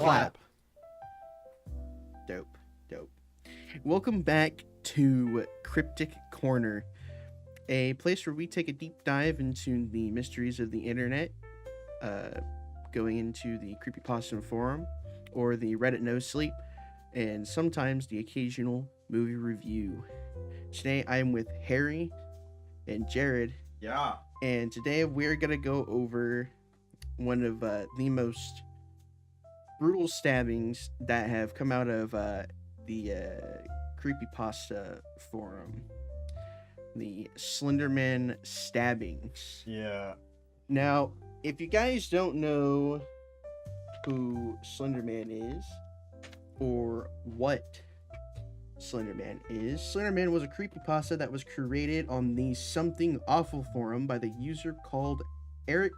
Clap. Dope. Welcome back to Cryptic Corner, a place where we take a deep dive into the mysteries of the internet, going into the creepypasta forum or the Reddit no sleep, and sometimes the occasional movie review. Today I'm with Harry and Jared. Yeah. And today we're gonna go over one of the most brutal stabbings that have come out of the creepypasta forum, the Slenderman stabbings. Yeah. Now, if you guys don't know who Slenderman is or what Slenderman is, Slenderman was a creepypasta that was created on the Something Awful forum by the user called Eric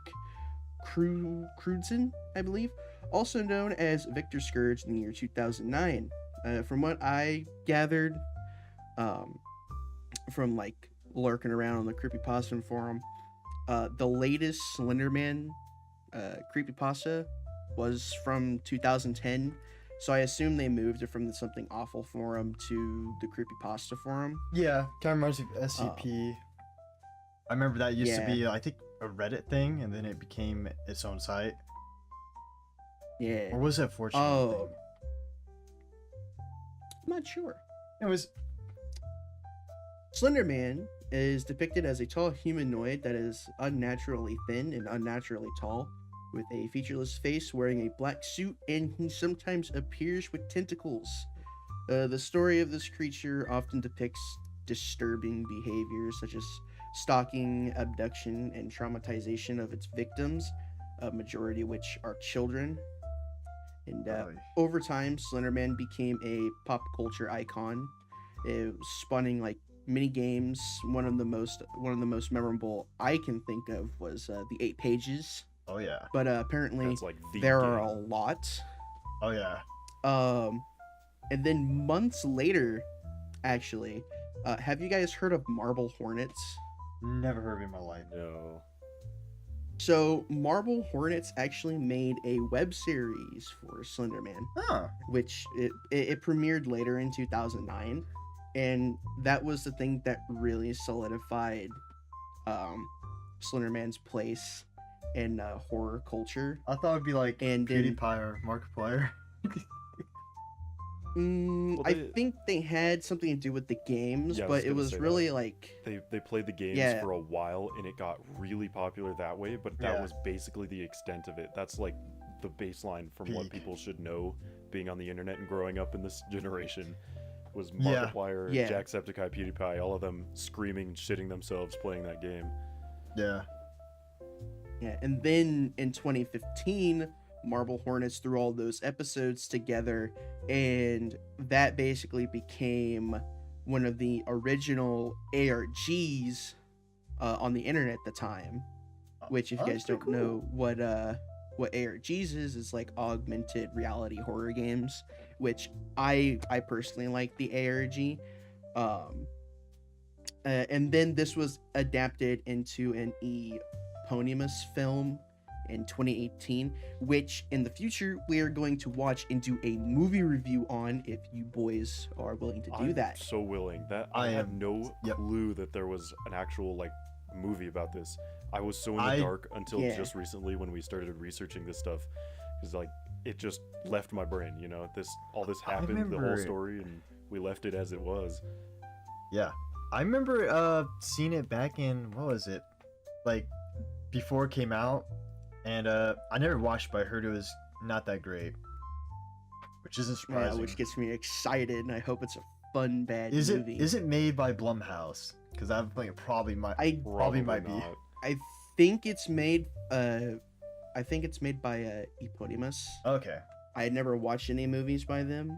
Crudson, I believe, also known as Victor Scourge in the year 2009. From what I gathered from like lurking around on the creepypasta forum, the latest Slenderman creepypasta was from 2010. So I assume they moved it from the Something Awful forum to the creepypasta forum. Yeah. Kind of reminds me of SCP. I remember that used to be, I think, a Reddit thing, and then it became its own site. Yeah. Or was it a 4chan thing? I'm not sure. It was. Slenderman is depicted as a tall humanoid that is unnaturally thin and unnaturally tall, with a featureless face, wearing a black suit, and he sometimes appears with tentacles. The story of this creature often depicts disturbing behaviors such as stalking, abduction, and traumatization of its victims, a majority of which are children. And over time, Slenderman became a pop culture icon, spawning like mini games. One of the most memorable I can think of was the 8 Pages. Oh yeah. But apparently like there are a lot. Oh yeah. And then months later, actually, have you guys heard of Marble Hornets? Never heard of it in my life. No. So Marble Hornets actually made a web series for Slenderman, which it premiered later in 2009, and that was the thing that really solidified Slenderman's place in horror culture. I thought it'd be like and PewDiePie or Markiplier. I think they had something to do with the games, but it was really like they played the games for a while and it got really popular that way, but that was basically the extent of it. That's like the baseline from what people should know being on the internet and growing up in this generation was Markiplier, Jacksepticeye, PewDiePie, all of them screaming and shitting themselves playing that game. Yeah, and then in 2015 Marble Hornets threw all those episodes together, and that basically became one of the original ARGs on the internet at the time. Which, if you guys don't know what ARGs is like augmented reality horror games, which I personally like the ARG. And then this was adapted into an eponymous film in 2018, which in the future we are going to watch and do a movie review on, if you boys are willing to do that. So willing. That I had no clue that there was an actual like movie about this. I was so in the dark until just recently when we started researching this stuff, because like it just left my brain. You know, all this happened, the whole story, and we left it as it was. Yeah, I remember seeing it back in, what was it, like before it came out. And I never watched, but I heard it was not that great, which isn't surprising. Yeah, which gets me excited, and I hope it's a fun bad movie. Is it made by Blumhouse? Because I think it probably might. Probably might be. I think it's made. I think it's made by Eponymous. Okay. I had never watched any movies by them,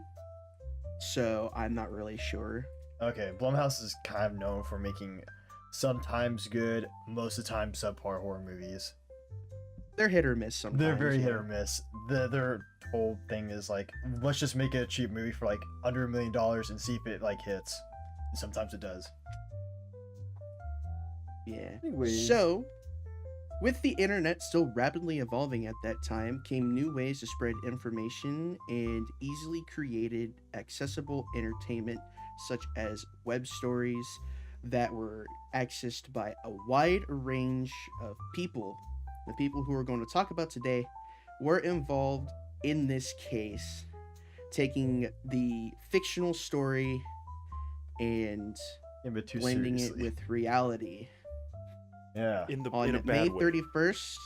so I'm not really sure. Okay, Blumhouse is kind of known for making sometimes good, most of the time subpar horror movies. They're hit or miss sometimes. They're very hit or miss. Their whole thing is like, let's just make a cheap movie for like under $1 million and see if it like hits. And sometimes it does. Yeah. Anyways. So, With the internet still rapidly evolving at that time, came new ways to spread information and easily created accessible entertainment, such as web stories that were accessed by a wide range of people. The people who we're going to talk about today were involved in this case, taking the fictional story and blending it with reality. Yeah. In On a bad May way. 31st,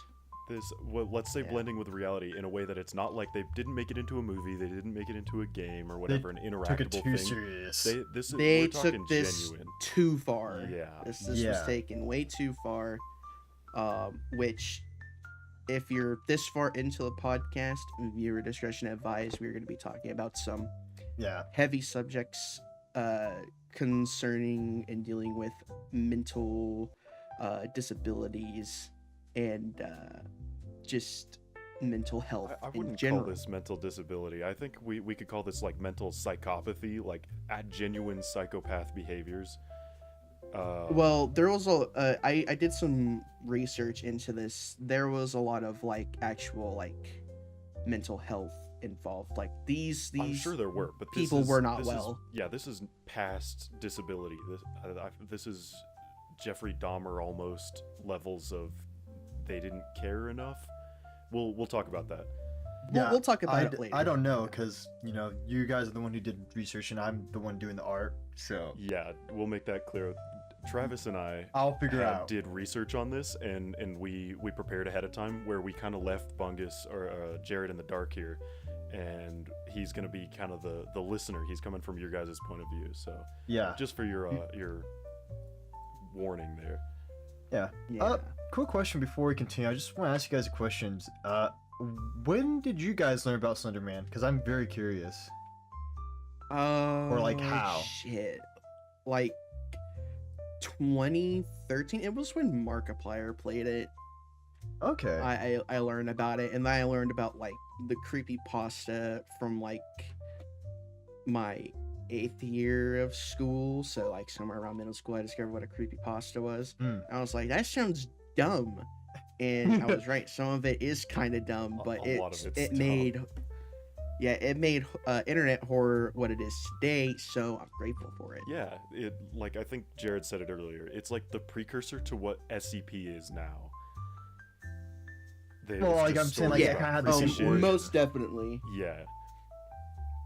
Let's say Yeah. blending with reality in a way that it's not like they didn't make it into a movie, they didn't make it into a game or whatever, an Took it interactable too thing. serious. they We're took talking this genuine. too far. Yeah. This was Yeah. taken way too far. Which, if you're this far into the podcast, viewer discretion advised. We're going to be talking about some Yeah. heavy subjects concerning and dealing with mental disabilities and just mental health I in wouldn't general. call this mental disability. I think we could call this like mental psychopathy, like at genuine psychopath behaviors. Well, there was I did some research into this. There was a lot of like actual like mental health involved. Like these I'm sure there were, but people were not well. This is past disability. This is Jeffrey Dahmer almost levels of they didn't care enough. We'll talk about that. We'll talk about it later. I don't know, because, you guys are the one who did research, and I'm the one doing the art, so... Yeah, we'll make that clear. Travis and I I'll figure out. did research on this, and we prepared ahead of time where we kind of left Bungus or Jared in the dark here, and he's going to be kind of the listener. He's coming from your guys' point of view, so Yeah. just for your warning there. Yeah. Quick question before we continue. I just want to ask you guys a question. When did you guys learn about Slender Man? Because I'm very curious. Or like how? Shit. Like 2013. It was when Markiplier played it. Okay. I learned about it, and then I learned about like the creepypasta from like my 8th year of school. So like somewhere around middle school, I discovered what a creepypasta was. I was like, that sounds dumb, and I was right. Some of it is kind of dumb, but A lot of it's it dumb. made internet horror what it is today. So I'm grateful for it. Yeah, like I think Jared said it earlier. It's like the precursor to what SCP is now. Well, like I'm saying, like, yeah. it kind of had the same origin. Most definitely. Yeah.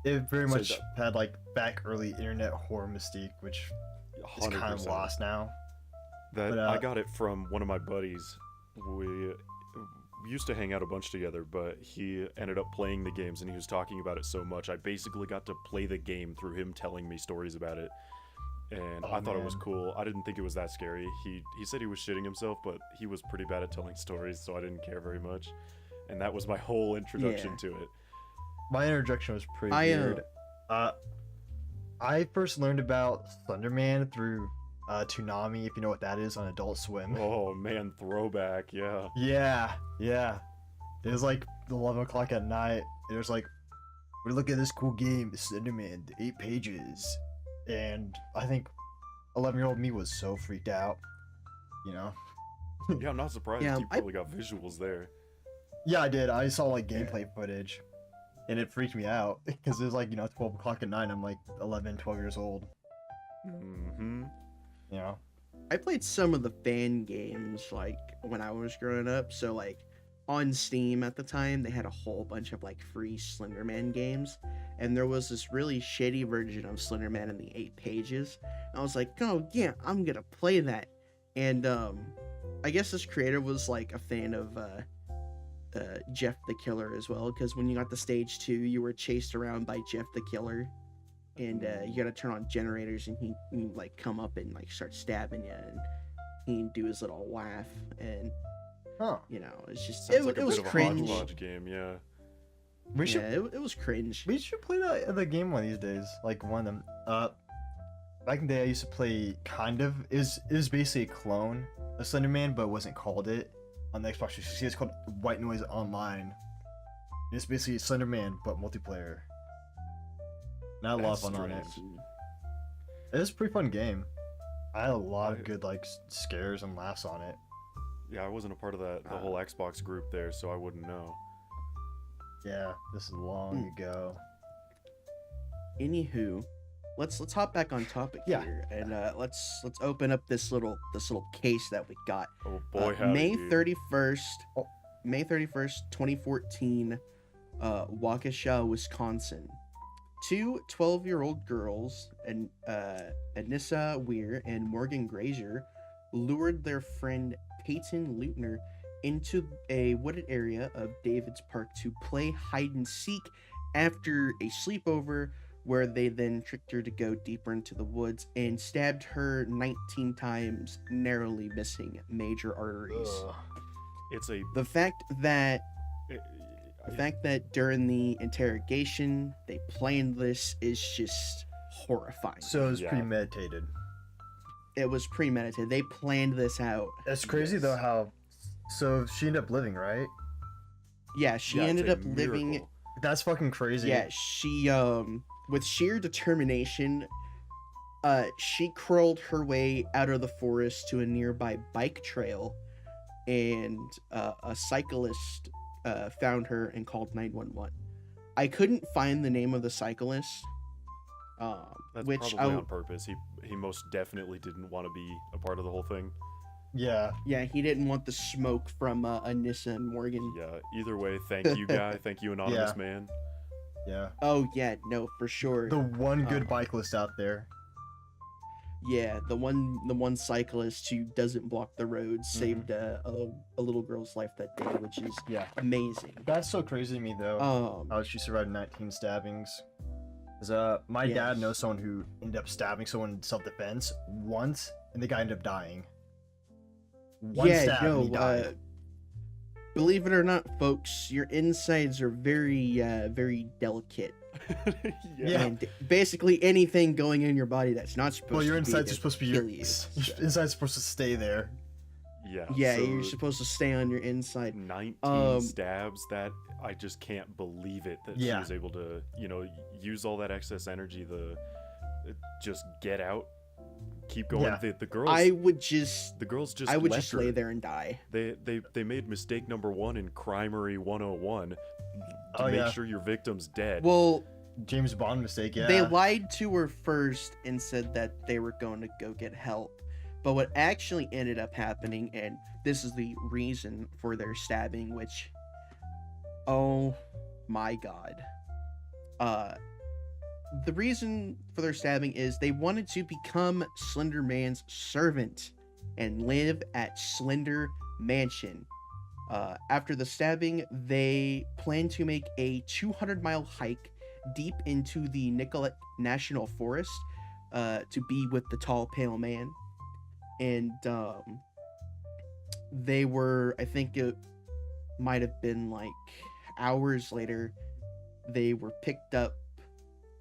It very So much had like back early internet horror mystique, which is kind of 100%. lost now. That But, I got it from one of my buddies. We used to hang out a bunch together, but he ended up playing the games, and he was talking about it so much. I basically got to play the game through him telling me stories about it, and I thought it was man. cool. I didn't think it was that scary. He said he was shitting himself, but he was pretty bad at telling stories, so I didn't care very much. And that was my whole introduction to it. My introduction was pretty I, weird. I first learned about Slender Man through Toonami, if you know what that is, on Adult Swim. Oh man, throwback, yeah. Yeah. It was like 11 o'clock at night. It was like, we're looking at this cool game, Slender Man, 8 pages. And I think 11-year-old me was so freaked out, Yeah, I'm not surprised. Yeah, You probably got visuals there. Yeah, I did. I saw like gameplay footage, and it freaked me out because it was like 12 o'clock at night. I'm like 11, 12 years old. Mm-hmm. I played some of the fan games like when I was growing up. So like on Steam at the time, they had a whole bunch of like free Slenderman games, and there was this really shitty version of Slenderman in the 8 pages. I was like, oh yeah, I'm gonna play that. And I guess this creator was like a fan of Jeff the Killer as well, because when you got to stage 2, you were chased around by Jeff the Killer, and you gotta turn on generators, and he like come up and like start stabbing you, and he'd do his little laugh, and Huh. it's just Sounds it like a was bit of cringe. a hodgepodge game, yeah. We should It was cringe. we should play the game one of these days. Like one of them. Back in the day, I used to play kind of. It was basically a clone of Slender Man, but wasn't called it on the Xbox 360. It's called White Noise Online. It's basically Slender Man but multiplayer. And I had a lot of That's fun on it. strange. It was a pretty fun game. I had a lot of good like scares and laughs on it. Yeah, I wasn't a part of the whole Xbox group there, so I wouldn't know. Yeah, this is long ago. Anywho, let's hop back on topic here, and let's open up this little case that we got. Oh boy, howdy, May dude. 31st, 2014, Waukesha, Wisconsin. Two 12-year-old girls, Anissa Weir and Morgan Grazer, lured their friend Peyton Leutner into a wooded area of Davids Park to play hide and seek after a sleepover, where they then tricked her to go deeper into the woods and stabbed her 19 times, narrowly missing major arteries. Ugh. It's a The fact that during the interrogation they planned this is just horrifying. So it was Yeah. premeditated. It was premeditated. They planned this out. It's crazy Yes. though how. So she ended up living, right? Yeah, she yeah, it's ended a up living. miracle. That's fucking crazy. Yeah, she with sheer determination, she crawled her way out of the forest to a nearby bike trail, and a cyclist found her and called 911. I couldn't find the name of the cyclist, That's which probably on purpose. He most definitely didn't want to be a part of the whole thing. Yeah. yeah, he didn't want the smoke from Anissa and Morgan. Yeah. Either way, thank you, guy. Thank you, anonymous Yeah. man. Yeah. Oh yeah, no, for sure. The one good bike list out there. Yeah, the one cyclist who doesn't block the road saved a little girl's life that day, which is Yeah. amazing. That's so crazy to me though. How she survived 19 stabbings. Cause my Yes. dad knows someone who ended up stabbing someone in self-defense once, and the guy ended up dying. One stab and he died. Believe it or not, folks, your insides are very very delicate, Yeah. and basically anything going in your body that's not supposed Well, your to insides be are there supposed to be kill your you. insides supposed to stay there. Yeah. Yeah, so you're supposed to stay on your inside. 19 stabs. That I just can't believe it that she Yeah. was able to, use all that excess energy to just get out, keep going. Yeah. The girls. I would just left her. lay there and die. They made mistake number 1 in Crimery 101 to Oh, make yeah. sure your victim's dead. Well, James Bond mistake. Yeah. they lied to her first and said that they were going to go get help. But what actually ended up happening, and this is the reason for their stabbing, which, oh my god. The reason for their stabbing is they wanted to become Slender Man's servant and live at Slender Mansion. After the stabbing, they plan to make a 200-mile hike deep into the Nicollet National Forest to be with the tall, pale man. And they were, I think it might have been like hours later, they were picked up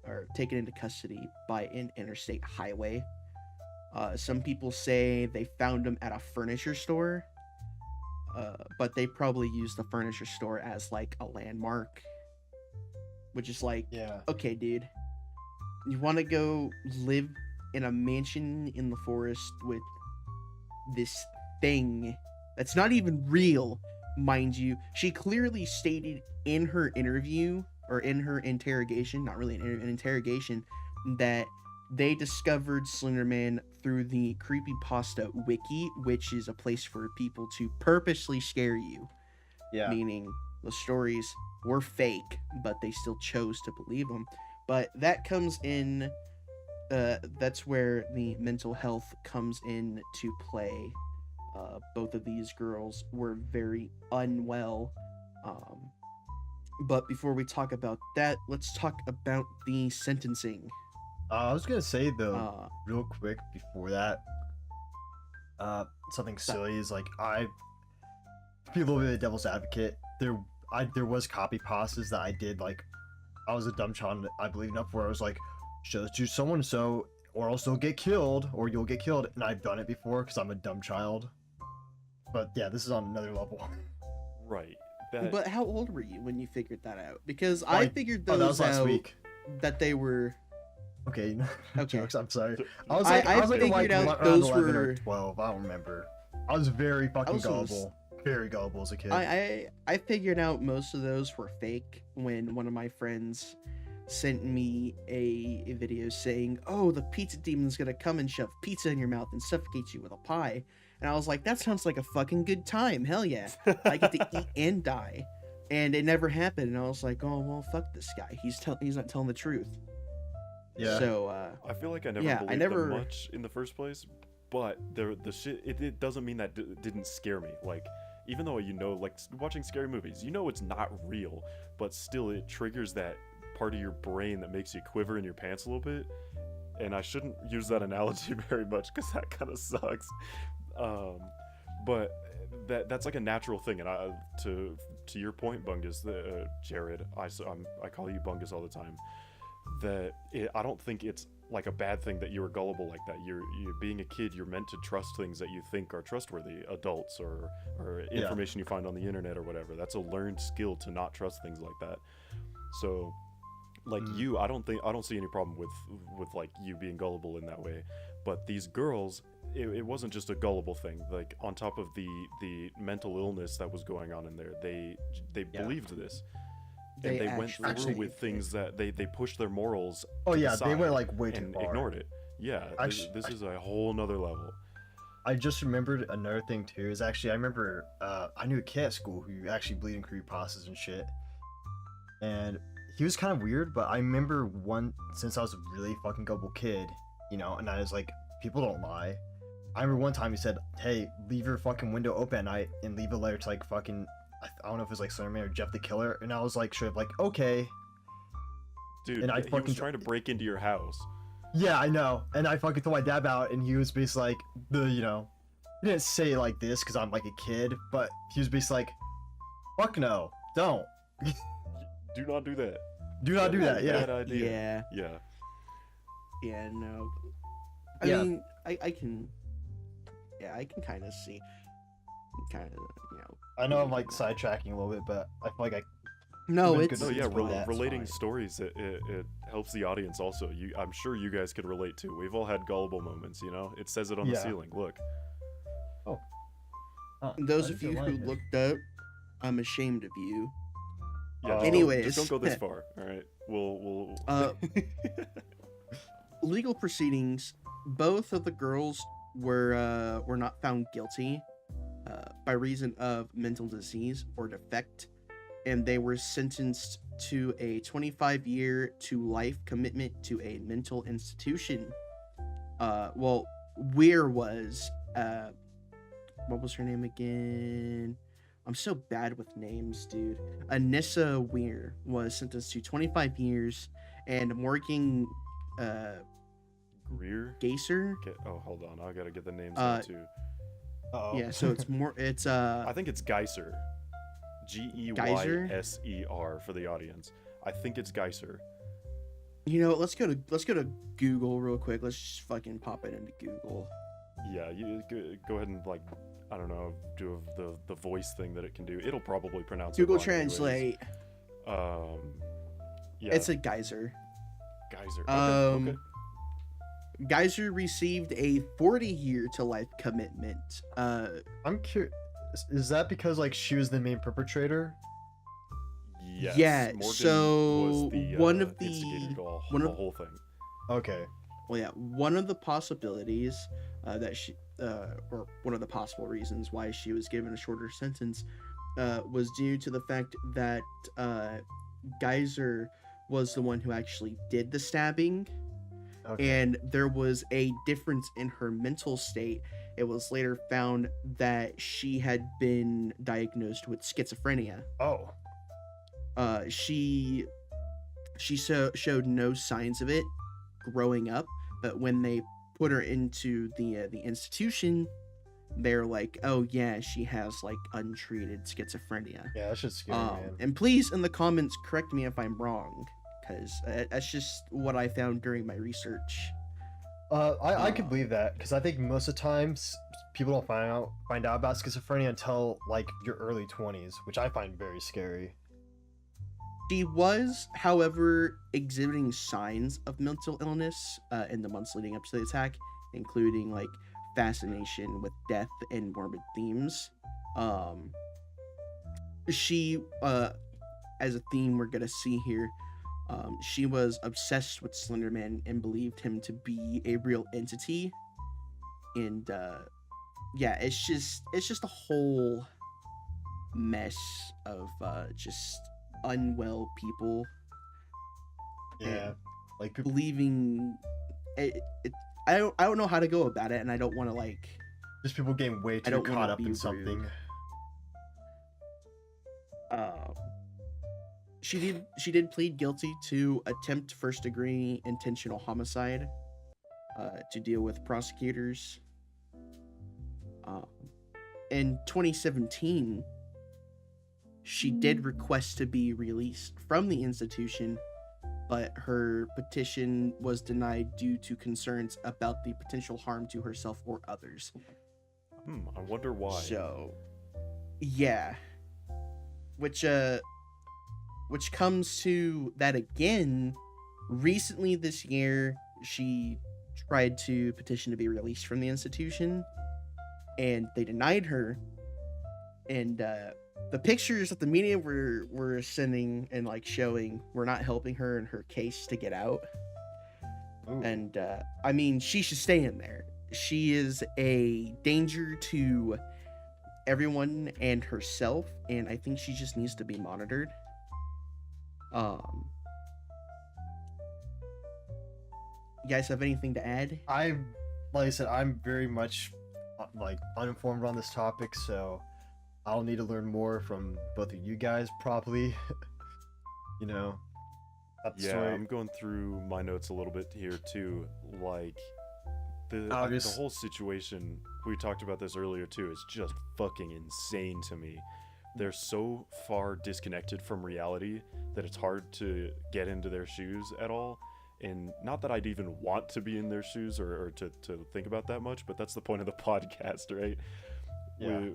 or taken into custody by an interstate highway. Some people say they found him at a furniture store, but they probably used the furniture store as like a landmark, which is like, Yeah. okay, dude, you want to go live in a mansion in the forest with this thing that's not even real, mind you. She clearly stated in her interview, or in her interrogation, not really an interrogation, that they discovered Slenderman through the Creepypasta Wiki, which is a place for people to purposely scare you. Yeah. Meaning the stories were fake, but they still chose to believe them. But that comes in, that's where the mental health comes in to play. Both of these girls were very unwell. But before we talk about that, let's talk about the sentencing. I was gonna say though, real quick before that, something silly is like to be a little bit of a devil's advocate. There was copy pastas that I did, like I was a dumb child, I believe enough where I was like, show this to someone so, or else they'll get killed, or you'll get killed, and I've done it before because I'm a dumb child. But yeah, this is on another level. Right. But how old were you when you figured that out? Because I figured those that was last out week. that they were Okay, Okay. jokes. I'm sorry. I figured out around those 11 or were 12. I don't remember. I was very fucking also was- gullible. Very gullible as a kid. I figured out most of those were fake when one of my friends sent me a video saying, "Oh, the pizza demon's gonna come and shove pizza in your mouth and suffocate you with a pie." And I was like, "That sounds like a fucking good time. Hell yeah! I get to eat and die." And it never happened. And I was like, "Oh well, fuck this guy. He's not telling the truth." Yeah. So I feel like I never Yeah, believed I never- them much in the first place, but the shit it doesn't mean that didn't scare me. Like, even though like watching scary movies, it's not real, but still it triggers that part of your brain that makes you quiver in your pants a little bit. And I shouldn't use that analogy very much because that kind of sucks. But that's like a natural thing. And to your point, Bungus, Jared, I call you Bungus all the time. I don't think it's like a bad thing that you're gullible like that. You're being a kid, you're meant to trust things that you think are trustworthy, adults or information you find on the internet or whatever. That's a learned skill to not trust things like that. So like you, I don't see any problem with like you being gullible in that way. But these girls, it wasn't just a gullible thing. Like, on top of the mental illness that was going on in there, they believed this. And they went through with things that they pushed their morals. Oh to yeah, the they side went like way too and far. ignored it. Yeah, this is a whole nother level. I just remembered another thing too. Is actually I remember I knew a kid at school who actually believed in creepypastas and shit. And he was kind of weird, but I remember since I was a really fucking gullible kid, and I was like, people don't lie. I remember one time he said, "Hey, leave your fucking window open at night and leave a letter to like fucking." I don't know if it was like Slenderman or Jeff the Killer, and I was like, straight up like, okay. Dude, and he was trying to break into your house. Yeah, I know. And I fucking told my dad about it, and he was basically like, he didn't say it like this because I'm like a kid, but he was basically like, fuck no, don't. Do not do that. Do not do that, yeah. Bad idea. Yeah. Yeah. Yeah, no. I Yeah. mean, I can kind of see, I know I'm like sidetracking a little bit, but I feel like No, Even it's good No, yeah, Well, that's relating fine. stories, it helps the audience also. I'm sure you guys could relate too. We've all had gullible moments, It says it on the Yeah. ceiling. Look. those of you who looked up, I'm ashamed of you. Yeah, Anyways. just don't go this far. All right. We'll Legal proceedings. Both of the girls were not found guilty by reason of mental disease or defect, and they were sentenced to a 25-year to life commitment to a mental institution. Weir was what was her name again? I'm so bad with names, dude. Anissa Weir was sentenced to 25 years, and Morgan Greer. Geyser. Okay. Oh, hold on. I gotta get the names out too. Yeah, so it's I think it's Geyser. Geyser for the audience. I think it's Geyser. let's go to Google real quick. Let's just fucking pop it into Google. Yeah, you go ahead and I don't know, do the voice thing that it can do. It'll probably pronounce Google it wrong anyways. Translate. Yeah. It's a Geyser. Geyser. Okay. Geyser received a 40-year to life commitment. I'm curious. Is that because like she was the main perpetrator? Yes. Yeah, Morgan so was the, one of the- instigator to one of- the whole thing. Okay. Well, yeah, one of the possibilities that she, or one of the possible reasons why she was given a shorter sentence, was due to the fact that Geyser was the one who actually did the stabbing, Okay. and there was a difference in her mental state. It was later found that she had been diagnosed with schizophrenia. Oh. She showed no signs of it growing up, but when they put her into the institution, they're like, oh yeah, she has like untreated schizophrenia. Yeah, that shit's scary, man. And please in the comments correct me if I'm wrong, because that's just what I found during my research. I could believe that because I think most of the times people don't find out about schizophrenia until like your early 20s, which I find very scary. She was, however, exhibiting signs of mental illness in the months leading up to the attack, including like fascination with death and morbid themes. She, as a theme we're gonna see here, she was obsessed with Slenderman and believed him to be a real entity. And yeah, it's just a whole mess of just unwell people. Yeah, like people, Believing it, I don't know how to go about it, and I don't want to like. just people getting way too don't caught wanna up be in rude. something. She did plead guilty to attempt first degree intentional homicide to deal with prosecutors. In 2017, she did request to be released from the institution, but her petition was denied due to concerns about the potential harm to herself or others. I wonder why. So, yeah. Which comes to that again. Recently this year, she tried to petition to be released from the institution, and they denied her. And the pictures that the media were sending and like showing were not helping her in her case to get out. Ooh. And I mean, she should stay in there. She is a danger to everyone and herself, and I think she just needs to be monitored. You guys have anything to add? Like I said, I'm very much like uninformed on this topic, so I'll need to learn more from both of you guys probably. You know, that Yeah, story. I'm going through my notes a little bit here too. Like the Obvious- whole situation, we talked about this earlier too, is just fucking insane to me. They're so far disconnected from reality that it's hard to get into their shoes at all. And not that I'd even want to be in their shoes or to think about that much, but that's the point of the podcast, right? Yeah.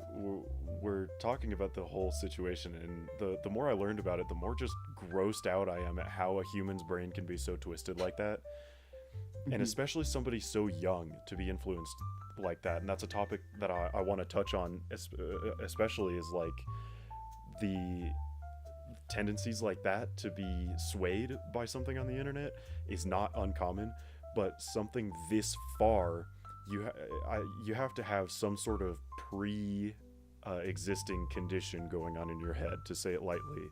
We're talking about the whole situation, and the more I learned about it, the more just grossed out I am at how a human's brain can be so twisted like that. And especially somebody so young to be influenced like that. And that's a topic that I want to touch on, especially is like the tendencies like that to be swayed by something on the internet is not uncommon, but something this far, you have to have some sort of existing condition going on in your head, to say it lightly.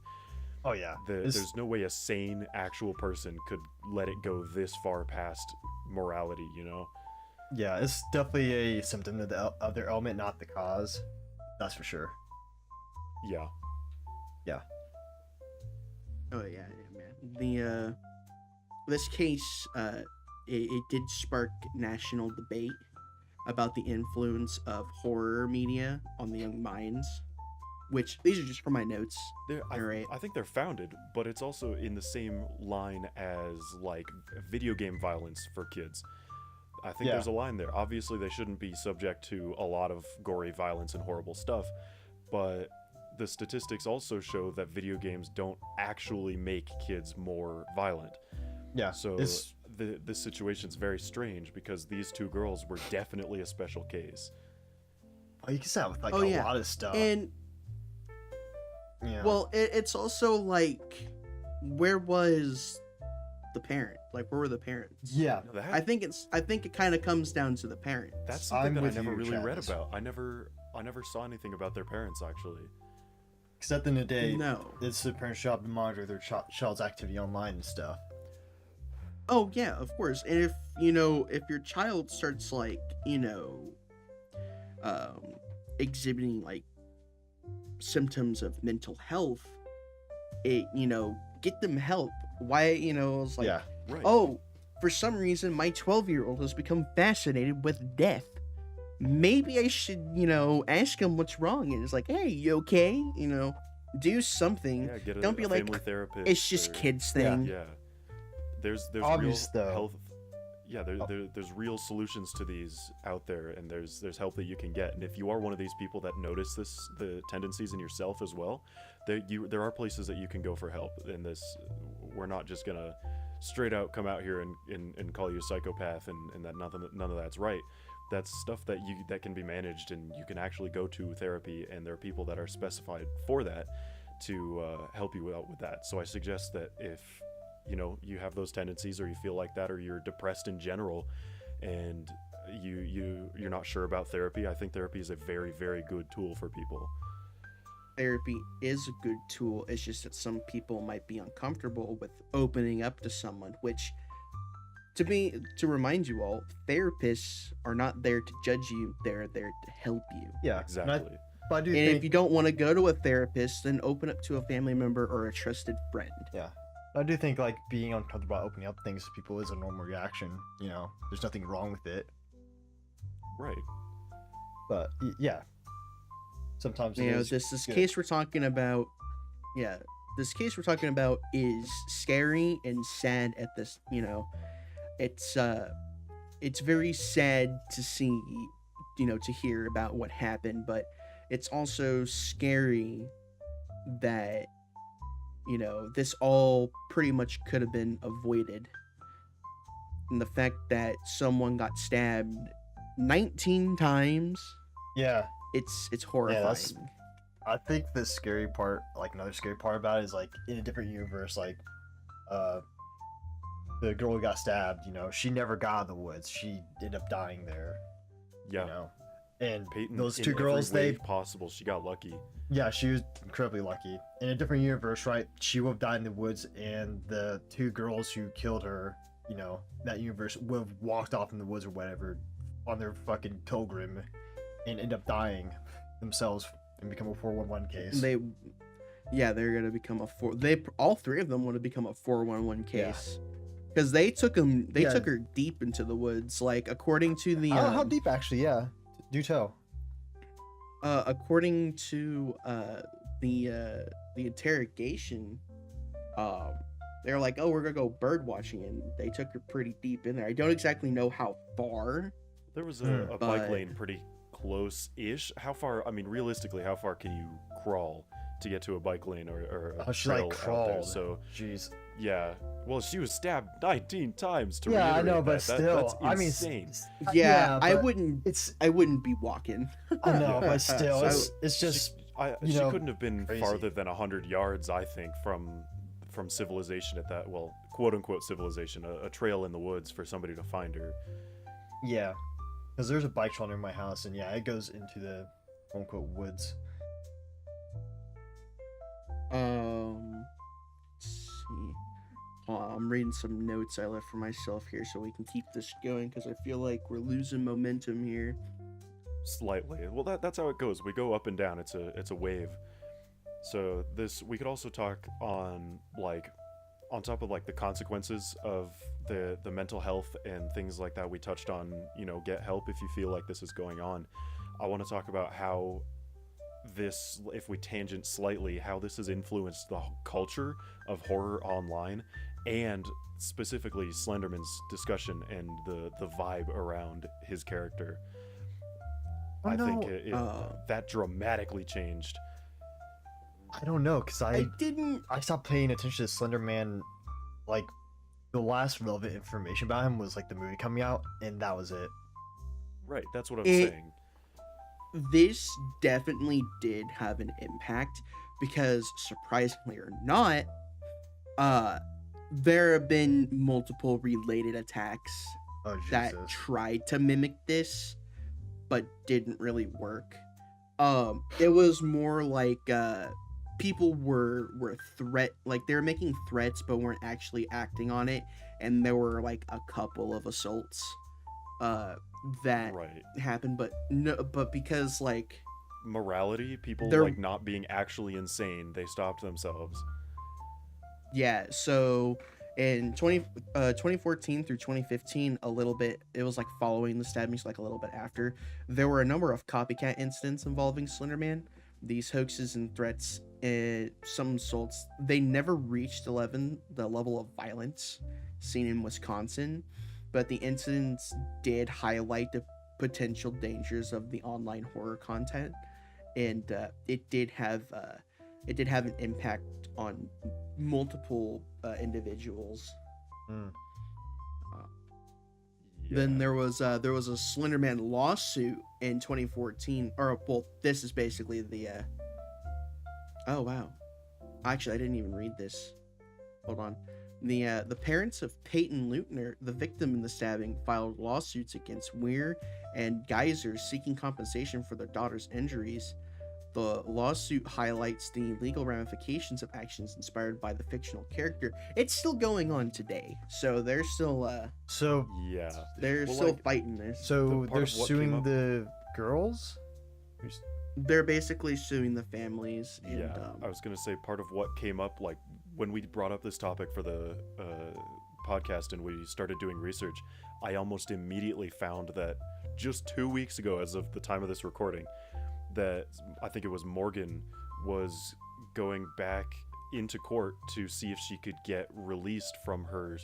Oh yeah. There's no way a sane actual person could let it go this far past morality, you know? Yeah, it's definitely a symptom of their ailment, not the cause. That's for sure. Yeah. Oh yeah, man. This case, it did spark national debate about the influence of horror media on the young minds. Which these are just from my notes. Alright. I think they're founded, but it's also in the same line as like video game violence for kids. I think there's a line there. Obviously, they shouldn't be subject to a lot of gory violence and horrible stuff, but the statistics also show that video games don't actually make kids more violent. Yeah. So this situation's very strange because these two girls were definitely a special case. Oh, you can say that with like Oh, a yeah. lot of stuff. And yeah. well, it's also like, where was the parent? Like, where were the parents? yeah. I think it kind of comes down to the parent. That's something I'm that I with never you, really read Chaz. about. I never saw anything about their parents actually. Because at the end of the day, No. it's the parents' job to monitor their child's activity online and stuff. Oh yeah, of course. And if your child starts like, exhibiting like symptoms of mental health, get them help. Why, it's like, Yeah. Right. oh, for some reason my 12-year-old has become fascinated with death. Maybe I should, ask him what's wrong. And it's like, hey, you okay? Do something. Yeah, get Don't be like, family therapist. it's just or- kids Yeah. thing. Yeah. There's Obvious, real though. health. Yeah, there's real solutions to these out there, and there's help that you can get. And if you are one of these people that notice the tendencies in yourself as well, there are places that you can go for help. In this, we're not just gonna straight out come out here and call you a psychopath and that none of that's right. that's stuff that can be managed, and you can actually go to therapy, and there are people that are specified for that to help you out with that. So I suggest that if you have those tendencies, or you feel like that, or you're depressed in general, and you're not sure about therapy, I think therapy is a very, very good tool for people. Therapy is a good tool. It's just that some people might be uncomfortable with opening up to someone, which, to remind you all, therapists are not there to judge you. They're there to help you. Yeah, Exactly. But I do And think, if you don't want to go to a therapist, then open up to a family member or a trusted friend. yeah, I do think like being uncomfortable about opening up things to people is a normal reaction. There's nothing wrong with it. Right. But yeah, sometimes This good. case we're talking about, this case we're talking about is scary and sad at this. It's very sad to see, to hear about what happened, but it's also scary that this all pretty much could have been avoided. And the fact that someone got stabbed 19 times, Yeah, it's horrifying. that's- I think the scary part, like another scary part about it, is like in a different universe, like the girl who got stabbed, she never got out of the woods. She ended up dying there. Yeah. And Peyton, those in two girls, every way possible, she got lucky. yeah, she was incredibly lucky. In a different universe, right, she would have died in the woods, and the two girls who killed her, that universe would have walked off in the woods or whatever on their fucking pilgrim and end up dying themselves and become a 411 case. They're gonna become all three of them want to become a 411 case. Because they took her deep into the woods. Like, according to the how deep actually? Yeah, do tell. according to the interrogation, they're like, oh, we're gonna go bird watching, and they took her pretty deep in there. I don't exactly know how far. There was a bike lane pretty close-ish. How far? I mean, realistically, how far can you crawl to get to a bike lane or a She trail like out there? crawled. So Jeez. yeah, well, she was stabbed 19 times. To Yeah, I know, reiterate but that. still, That's I mean, insane. I but wouldn't It's be walking. I know, Yeah. but still, So- it's just She couldn't have been crazy. farther than 100 yards, I think, from civilization at that, well, quote-unquote civilization, a trail in the woods for somebody to find her. yeah, because there's a bike trail near my house, and yeah, it goes into the quote unquote woods. Let's see. I'm reading some notes I left for myself here so we can keep this going, because I feel like we're losing momentum here. Slightly. Well, that's how it goes. We go up and down. It's a wave. So we could also talk on top of like the consequences of the mental health and things like that. We touched on, get help if you feel like this is going on. I want to talk about how this, if we tangent slightly, how this has influenced the culture of horror online, and specifically Slenderman's discussion and the vibe around his character. I think that dramatically changed. I don't know, because I didn't. stopped paying attention to Slender Man. Like, the last relevant information about him was like the movie coming out, and that was it. Right, that's what I'm saying. This definitely did have an impact, because surprisingly or not, there have been multiple related attacks Oh that Jesus. tried to mimic this but didn't really work. It was more like people were they were making threats but weren't actually acting on it, and there were like a couple of assaults that Right. happened, but because like Morality, people They're- like not being actually insane, they stopped themselves. yeah, so in 2014 through 2015, a little bit, it was like following the stabbings, like a little bit after, there were a number of copycat incidents involving Slenderman. These hoaxes and threats, some assaults, they never reached the level of violence seen in Wisconsin, but the incidents did highlight the potential dangers of the online horror content, and it did have an impact on multiple individuals. Then there was a Slender Man lawsuit in 2014. Or well, this is basically the. Oh wow, actually I didn't even read this. Hold on. The parents of Peyton Leutner, the victim in the stabbing, filed lawsuits against Weir and Geyser seeking compensation for their daughter's injuries. The lawsuit highlights the legal ramifications of actions inspired by the fictional character. It's still going on today, so they're still they're still fighting this. So they're suing the girls? They're basically suing the families. And, I was gonna say part of what came up, like when we brought up this topic for the podcast and we started doing research, I almost immediately found that just 2 weeks ago, as of the time of this recording, that I think it was Morgan was going back into court to see if she could get released from her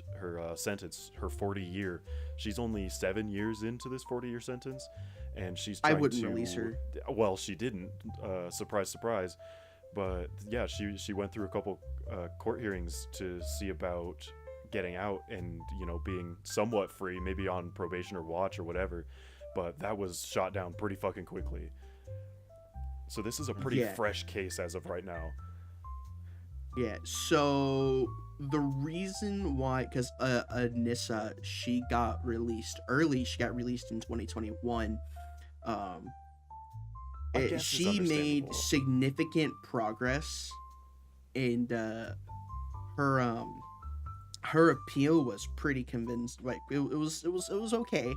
sentence, her 40-year. She's only 7 years into this 40-year sentence, and she's trying I wouldn't release her. Well, she didn't. Surprise, surprise. But yeah, she went through a couple court hearings to see about getting out and, you know, being somewhat free, maybe on probation or watch or whatever. But that was shot down pretty fucking quickly. So this is a pretty fresh case as of right now. Yeah, so the reason why, because Anissa, she got released early. She got released in 2021. She made significant progress, and her appeal was pretty convinced. Like it was okay.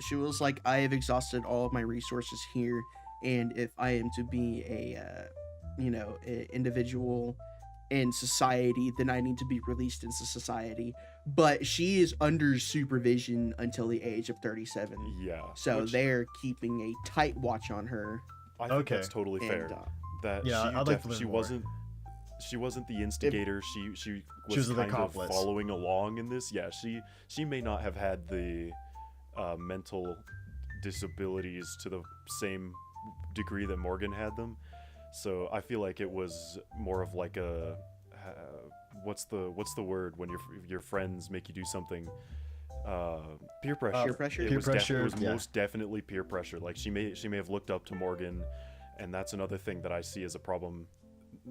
She was like, I have exhausted all of my resources here, and if I am to be a individual in society, then I need to be released into society. But she is under supervision until the age of 37. Yeah. So they're keeping a tight watch on her. I think that's totally fair. She wasn't the instigator. She was kind of following along in this. Yeah, she may not have had the mental disabilities to the same degree that Morgan had them. So I feel like it was more of like a what's the word when your friends make you do something? Peer pressure. Peer pressure. It was most definitely peer pressure. Like she may have looked up to Morgan, and that's another thing that I see as a problem.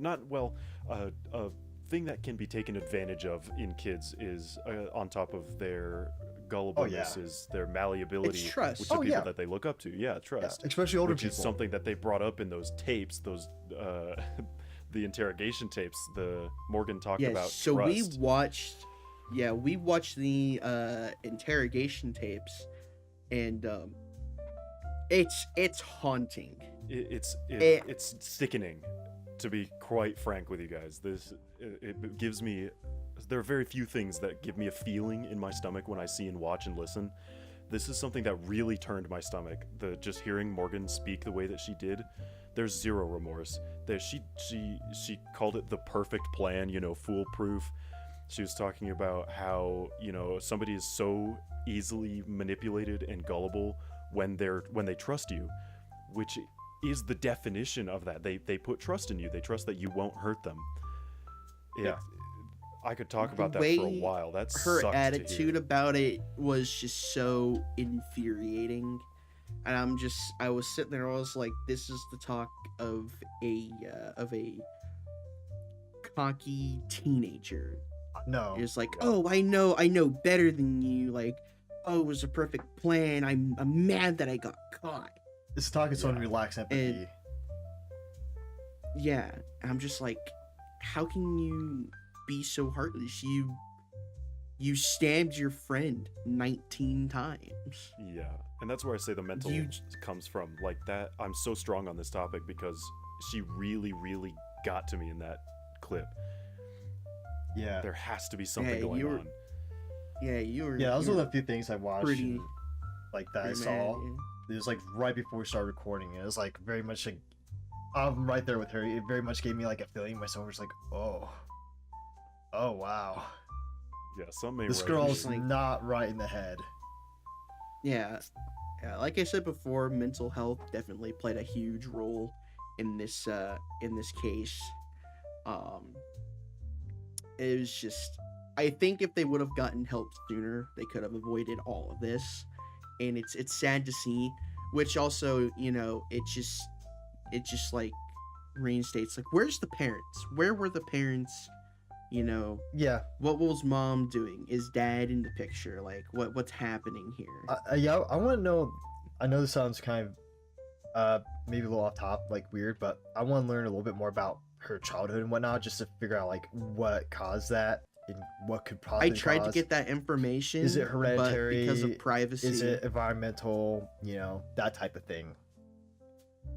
A thing that can be taken advantage of in kids is on top of their gullibleness is their malleability, it's trust. Which the people that they look up to. Yeah, trust. Yeah, especially older which people. Is something that they brought up in those tapes, those the interrogation tapes. The Morgan talked about. So trust. we watched the interrogation tapes, and it's haunting. It's sickening, to be quite frank with you guys. It gives me. There are very few things that give me a feeling in my stomach when I see and watch and listen. This is something that really turned my stomach. Just hearing Morgan speak the way that she did, there's zero remorse. She called it the perfect plan, foolproof. She was talking about how, somebody is so easily manipulated and gullible when they trust you, which is the definition of that. They put trust in you. They trust that you won't hurt them. I could talk about that for a while. That's her attitude about it was just so infuriating, and I was sitting there. I was like, "This is the talk of a cocky teenager." No, it's like, "Oh, I know better than you." Like, "Oh, it was a perfect plan. I'm mad that I got caught." It's talking so relaxed empathy. And I'm just like, how can you be so heartless? You stabbed your friend 19 times. Yeah, and that's where I say the mental comes from. Like that, I'm so strong on this topic because she really, really got to me in that clip. Yeah, there has to be something going on. Yeah, those are the few things I watched like that I saw. It was like right before we started recording. It was like very much like I'm right there with her. It very much gave me like a feeling. My soul was like, oh wow. Yeah, this girl's not right in the head. Yeah, like I said before, mental health definitely played a huge role in this case. It was just, I think if they would have gotten help sooner, they could have avoided all of this. And it's sad to see, which also, you know, it just like reinstates like, where's the parents? Where were the parents? You know, Yeah. what was mom doing? Is dad in the picture? Like, what's happening here? Yeah, I want to know. I know this sounds kind of maybe a little off top, like weird, but I want to learn a little bit more about her childhood and whatnot, just to figure out like what caused that and what could I possibly tried to cause. get that information. Is it hereditary? But because of privacy. Is it environmental? You know, that type of thing.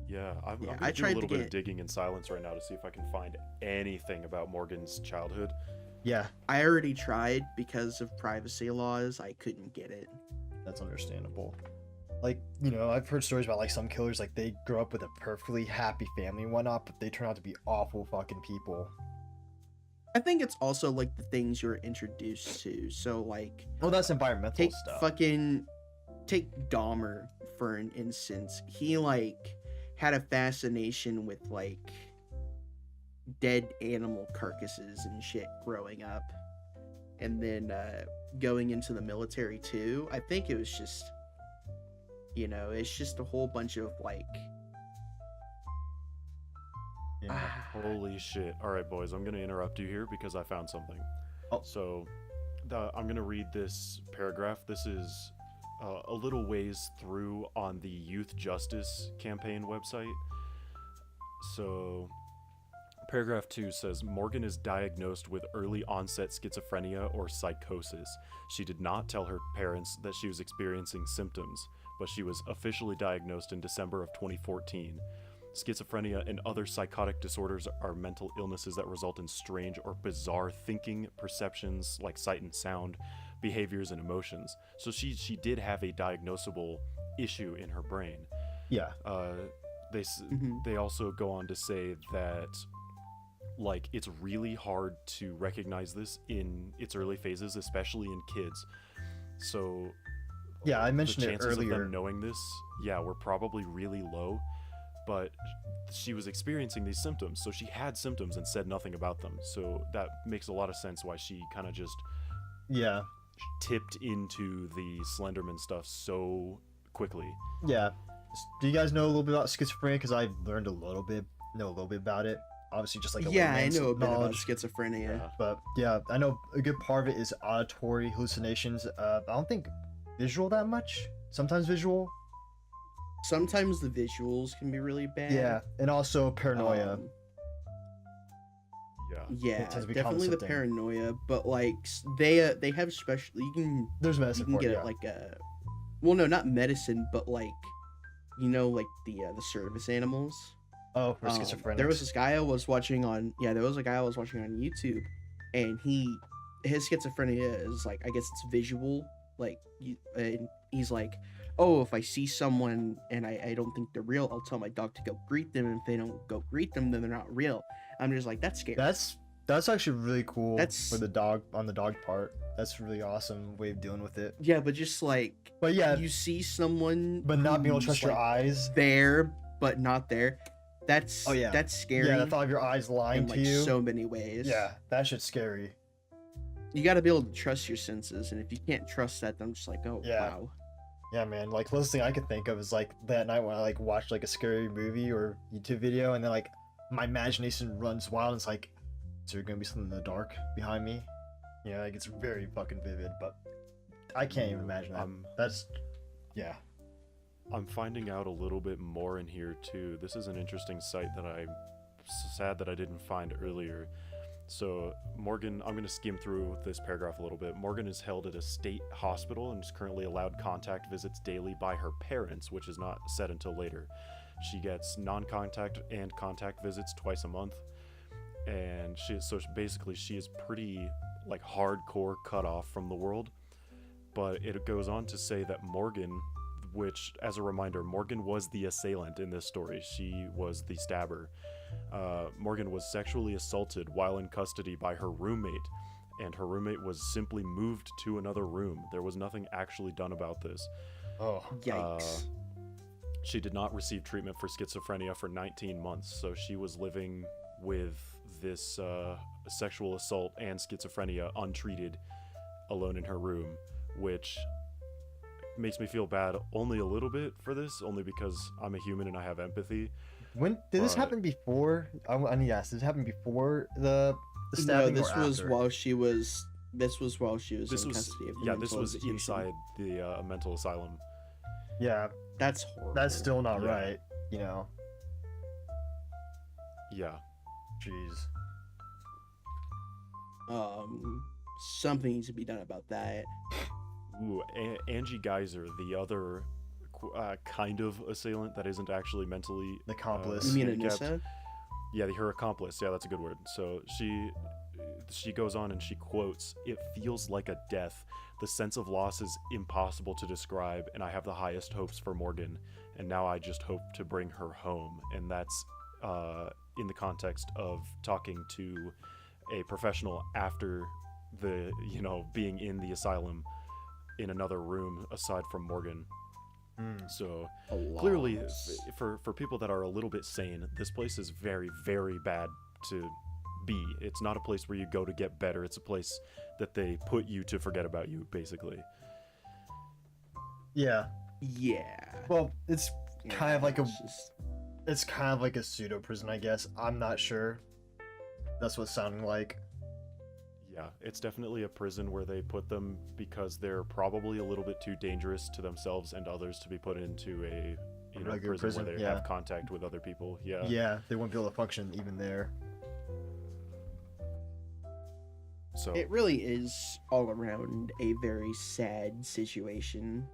Yeah, I'm Yeah, gonna I do a tried little to bit get- of digging in silence right now to see if I can find anything about Morgan's childhood. Yeah, I already tried because of privacy laws. I couldn't get it. that's understandable. Like, you know, I've heard stories about like some killers, like they grow up with a perfectly happy family and whatnot, but they turn out to be awful fucking people. I think it's also like the things you're introduced to. So like, Well, that's environmental take stuff. take Dahmer for an instance. He like had a fascination with like dead animal carcasses and shit growing up, and then going into the military too. I think it was just, you know, it's just a whole bunch of like Yeah. Holy shit. All right, boys, I'm going to interrupt you here because I found something. Oh. So, I'm going to read this paragraph. This is a little ways through on the Youth Justice Campaign website. So, paragraph 2 says Morgan is diagnosed with early onset schizophrenia or psychosis. She did not tell her parents that she was experiencing symptoms, but she was officially diagnosed in December of 2014. Schizophrenia and other psychotic disorders are mental illnesses that result in strange or bizarre thinking, perceptions like sight and sound, behaviors, and emotions. So she did have a diagnosable issue in her brain. Yeah. They also go on to say that like it's really hard to recognize this in its early phases, especially in kids. So Yeah, I mentioned the it chances of earlier. them knowing this, were probably really low. But she was experiencing these symptoms, so she had symptoms and said nothing about them. So that makes a lot of sense why she kind of just Yeah. tipped into the Slenderman stuff so quickly. Yeah. Do you guys know a little bit about schizophrenia? Because I've learned a little bit about it. Obviously, just like a yeah, I layman's know a bit about knowledge. schizophrenia. Yeah. But yeah, I know a good part of it is auditory hallucinations. I don't think visual that much. Sometimes visual. Sometimes the visuals can be really bad. Yeah, and also paranoia. Yeah, It tends to become definitely the something. paranoia, but like they have special. There's You medicine can for get it. it Yeah. like well, no, not medicine, but like, you know, like the service animals. Oh, for schizophrenia. There was this guy I was watching on YouTube, and his schizophrenia is like, I guess it's visual, like and he's like, oh, if I see someone and I don't think they're real, I'll tell my dog to go greet them, and if they don't go greet them, then they're not real. I'm just like, that's scary. That's actually really cool. That's- for the dog on the dog part. That's a really awesome way of dealing with it. Yeah, but just like, But yeah, you see someone but not being able to who's, trust your like, eyes. there but not there. That's Oh, yeah. that's scary. Yeah, the thought of your eyes lying in to like you. so many ways. Yeah, that shit's scary. You got to be able to trust your senses, and if you can't trust that, then I'm just like, oh Yeah. wow. Yeah, man. Like, closest thing I could think of is like that night when I like watched like a scary movie or YouTube video, and then like my imagination runs wild. And it's like, is there gonna be something in the dark behind me? Yeah, like it's very fucking vivid, but I can't even imagine that. That's, yeah. I'm finding out a little bit more in here too. This is an interesting site that I'm sad that I didn't find earlier. So Morgan, I'm going to skim through this paragraph a little bit. Morgan is held at a state hospital and is currently allowed contact visits daily by her parents, which is not said until later. She gets non-contact and contact visits twice a month. And basically she is pretty like hardcore cut off from the world. But it goes on to say that Morgan, which, as a reminder, Morgan was the assailant in this story. She was the stabber. Morgan was sexually assaulted while in custody by her roommate, and her roommate was simply moved to another room. There was nothing actually done about this. Oh, Yikes. She did not receive treatment for schizophrenia for 19 months, so she was living with this sexual assault and schizophrenia untreated, alone in her room, which makes me feel bad only a little bit for this, only because I'm a human and I have empathy. When did this happen before? I need to ask. Did this happen before the stabbing? No, this or was after? while she was. This was while she was in custody of the mental this was institution. inside the mental asylum. Yeah, That's horrible. that's still not Yeah. right. You know. Yeah. Jeez. Something needs to be done about that. Ooh, Angie Geyser, the other kind of assailant that isn't actually mentally The accomplice. You mean handicapped. Anissa? Yeah, her accomplice. Yeah, that's a good word. So she goes on and she quotes, "It feels like a death. The sense of loss is impossible to describe, and I have the highest hopes for Morgan, and now I just hope to bring her home." And that's in the context of talking to a professional after the, being in the asylum in another room aside from Morgan. So clearly, for people that are a little bit sane, this place is very, very bad to be. It's not a place where you go to get better. It's a place that they put you to forget about you, basically. Yeah. Yeah. Well, it's kind of like it's just- it's kind of like a pseudo prison, I guess. I'm not sure. That's what it's sounding like. Yeah, it's definitely a prison where they put them because they're probably a little bit too dangerous to themselves and others to be put into a Regular prison where they yeah. have contact with other people. Yeah. Yeah, they won't be able to function even there. So It really is all around a very sad situation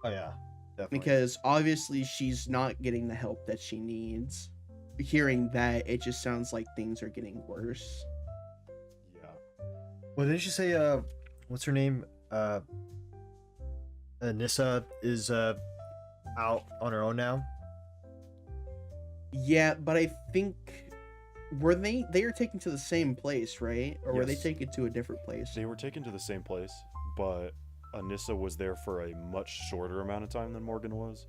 Oh yeah, definitely. because obviously she's not getting the help that she needs. Hearing that, it just sounds like things are getting worse. yeah. Well, didn't you say what's her name? Nissa is out on her own now. Yeah, but I think they were taken to the same place, right? Or were they Yes. taken to a different place? They were taken to the same place, but Anissa was there for a much shorter amount of time than Morgan was.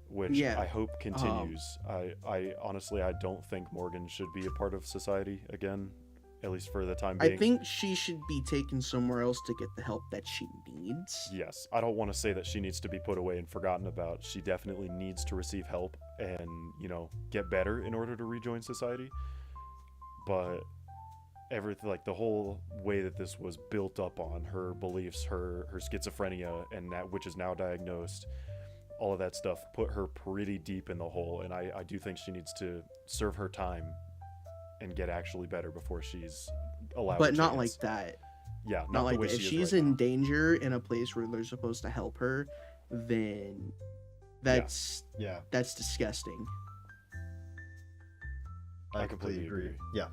Which Yeah, I hope continues. I honestly, I don't think Morgan should be a part of society again, at least for the time being. I think she should be taken somewhere else to get the help that she needs. Yes, I don't want to say that she needs to be put away and forgotten about. She definitely needs to receive help and, get better in order to rejoin society. But everything, like the whole way that this was built up on her beliefs, her schizophrenia, and that which is now diagnosed, all of that stuff put her pretty deep in the hole. And I do think she needs to serve her time and get actually better before she's allowed. But a not chance. like that. Yeah, Not not like the way that. If she is she's right in now. danger in a place where they're supposed to help her, then that's disgusting. I I completely completely agree. agree. Yeah.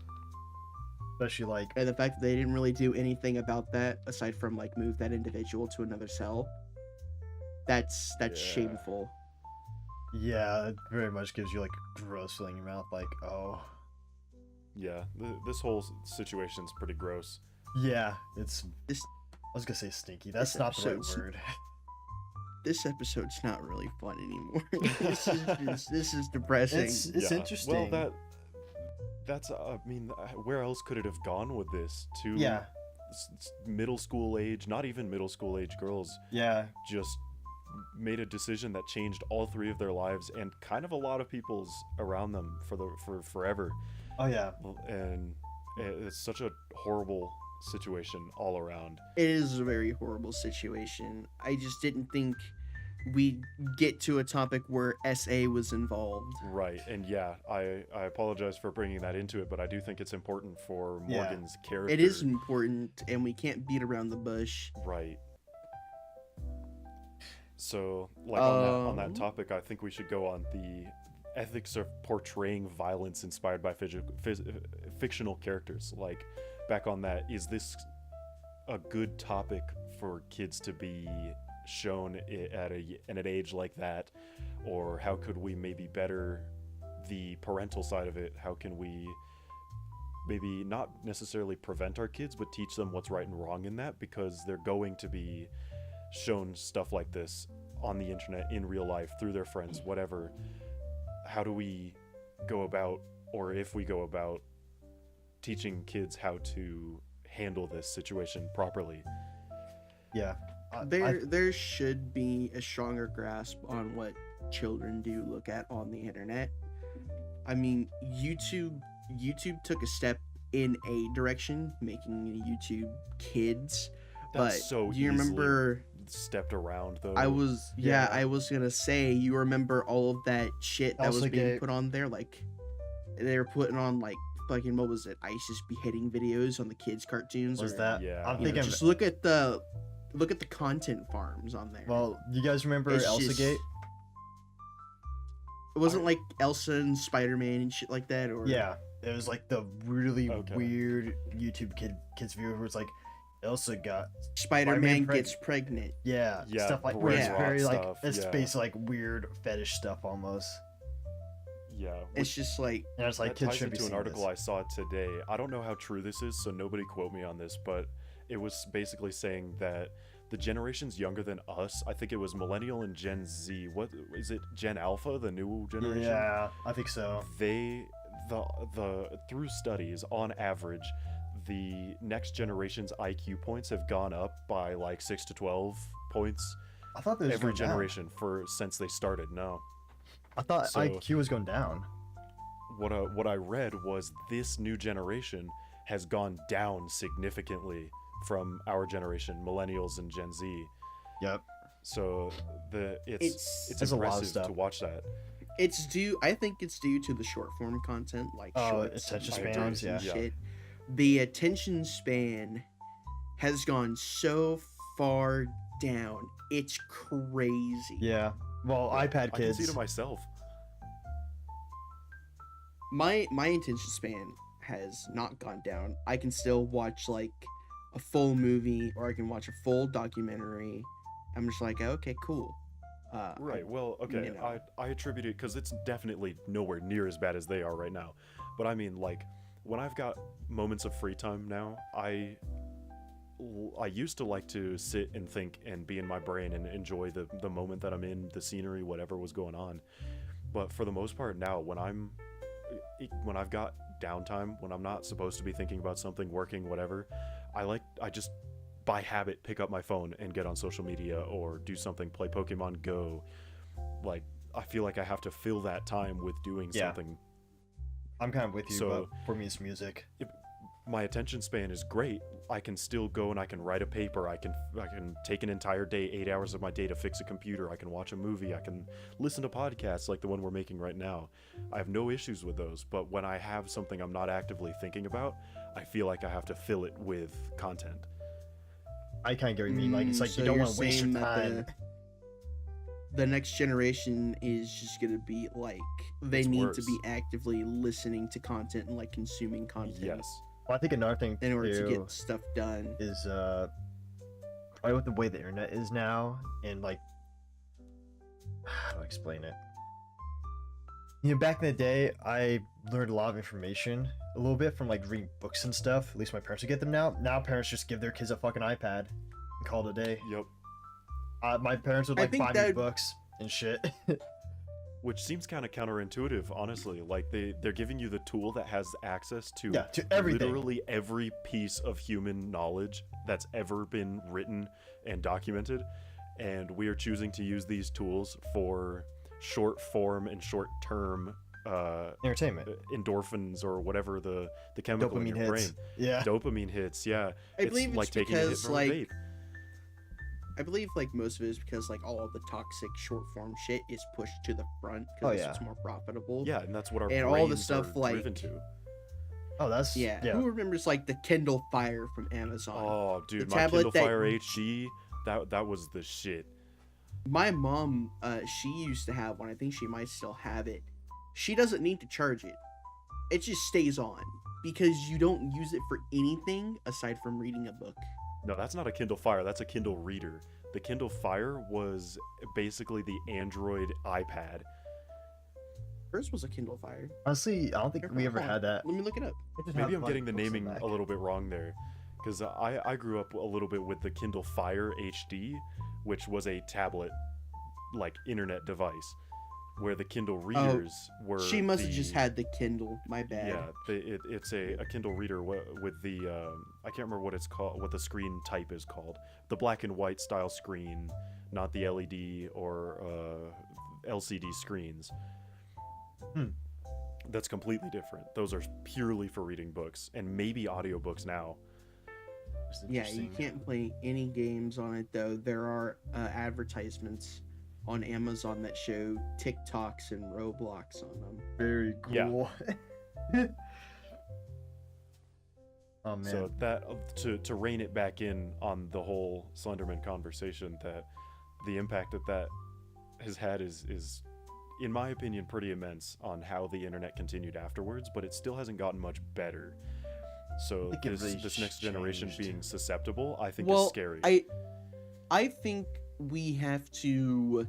Especially like And the fact that they didn't really do anything about that aside from like move that individual to another cell. That's Yeah. shameful. yeah, it very much gives you like a gross feeling in your mouth. Like Yeah, this whole situation's pretty gross. yeah, it's. This- I was gonna say stinky. That's this not the right episode's- word. This episode's not really fun anymore. this is depressing. It's Yeah. interesting. Well, that's I mean, where else could it have gone with this? Two Yeah. middle school age, not even middle school age girls Yeah. just made a decision that changed all three of their lives and kind of a lot of people's around them for forever. Oh yeah. And it's such a horrible situation all around. It is a very horrible situation. I just didn't think we'd get to a topic where SA was involved. Right, and yeah, I apologize for bringing that into it, but I do think it's important for Yeah. Morgan's character. It is important, and we can't beat around the bush. Right. So, like on that Um, topic, I think we should go on the ethics of portraying violence inspired by fictional characters. Like, back on that, is this a good topic for kids to be shown at an age like that, or how could we maybe better the parental side of it? How can we maybe not necessarily prevent our kids, but teach them what's right and wrong in that, because they're going to be shown stuff like this on the internet, in real life, through their friends, whatever. How do we go about or if we go about teaching kids how to handle this situation properly. Yeah. There should be a stronger grasp on what children do look at on the internet. I mean, YouTube took a step in a direction, making YouTube Kids. That's but so do you remember stepped around though? I was gonna say, you remember all of that shit that was being put on there? Like, they were putting on like fucking, what was it, ISIS beheading videos on the kids cartoons? Was that? Yeah. I'm thinking. Just look at the content farms on there. Well, you guys remember Elsa Gate? It wasn't like Elsa and Spider-Man and shit like that, or Yeah, it was like the really weird YouTube kids video where it's like Elsa got Spider-Man gets pregnant. Yeah, stuff like where it's very like it's basically like weird fetish stuff almost. Yeah, it's just like, and it's like kids should be seeing an article this. I saw today. I don't know how true this is, so nobody quote me on this, but it was basically saying that the generations younger than us, I think it was Millennial and Gen Z. What is it? Gen Alpha, the new generation? Yeah, I think so. The through studies, on average, the next generation's IQ points have gone up by like 6 to 12 points. I thought there was every generation since they started. No, I thought IQ was going down. What I read was this new generation has gone down significantly from our generation, millennials and Gen Z. Yep. So it's impressive to watch that. I think it's due to the short form content, like shorts, attention spans, shit. The attention span has gone so far down. It's crazy. Yeah. Well, iPad kids. I can see it myself. My attention span has not gone down. I can still watch like a full movie, or I can watch a full documentary. I'm just like, okay, cool. Right. Well, okay. You know. I attribute it because it's definitely nowhere near as bad as they are right now. But I mean, like, when I've got moments of free time now, I used to like to sit and think and be in my brain and enjoy the moment that I'm in, the scenery, whatever was going on. But for the most part now, when I've got downtime, when I'm not supposed to be thinking about something, working, whatever, I just by habit pick up my phone and get on social media or do something, play Pokemon Go. Like, I feel like I have to fill that time with doing something. I'm kind of with you, but for me it's music. My attention span is great. I can still go and I can write a paper. I can take an entire day, 8 hours of my day to fix a computer. I can watch a movie. I can listen to podcasts like the one we're making right now. I have no issues with those. But when I have something I'm not actively thinking about, I feel like I have to fill it with content. I kind of get what you mean. Like, it's like so you don't want to waste your time. The next generation is just gonna be like, they need to be actively listening to content and like consuming content. Yes. Well, I think another thing in order to get stuff done is probably with the way the internet is now, and like, how do I explain it? You know, back in the day, I learned a lot of information a little bit from like reading books and stuff. At least my parents would get them now. Now parents just give their kids a fucking iPad and call it a day. Yep. My parents would like buy me books and shit. Which seems kind of counterintuitive, honestly. Like, they're giving you the tool that has access to everything. Literally every piece of human knowledge that's ever been written and documented, and we are choosing to use these tools for short form and short term entertainment, endorphins, or whatever the chemical dopamine in your hits. brain. Yeah, dopamine hits. Yeah, I believe like taking a hit from a vape. I believe like most of it is because like all of the toxic short form shit is pushed to the front because it's more profitable. Yeah, and that's what our and brains all the stuff are like driven to. Oh, that's yeah. Who remembers like the Kindle Fire from Amazon? Oh, dude, the my Kindle Fire HD, that was the shit. My mom, she used to have one. I think she might still have it. She doesn't need to charge it. It just stays on because you don't use it for anything aside from reading a book. No, that's not a Kindle Fire. That's a Kindle Reader. The Kindle Fire was basically the Android iPad. Hers was a Kindle Fire. Honestly, I don't think we ever had that. Let me look it up. Maybe I'm getting the naming a little bit wrong there. Because I grew up a little bit with the Kindle Fire HD, which was a tablet, like, internet device. where the Kindle readers were. She must have just had the Kindle. My bad. Yeah, it's a Kindle reader with the I can't remember what it's called, what the screen type is called. The black and white style screen, not the LED or LCD screens. That's completely different. Those are purely for reading books and maybe audiobooks now. Yeah, you can't play any games on it though. There are advertisements on Amazon that show TikToks and Roblox on them. Very cool. Yeah. Oh man. So that to rein it back in on the whole Slenderman conversation, that the impact that has had is in my opinion pretty immense on how the internet continued afterwards, but it still hasn't gotten much better. So this next generation being susceptible, I think, is scary. I think we have to,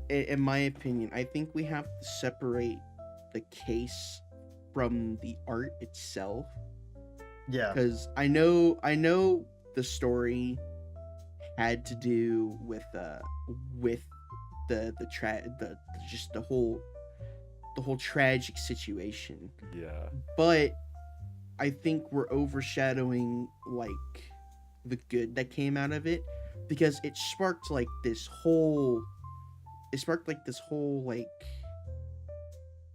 in my opinion, I think we have to separate the case from the art itself. Yeah. Because I know the story had to do with the whole tragic situation. Yeah. But I think we're overshadowing like the good that came out of it, because it sparked this whole like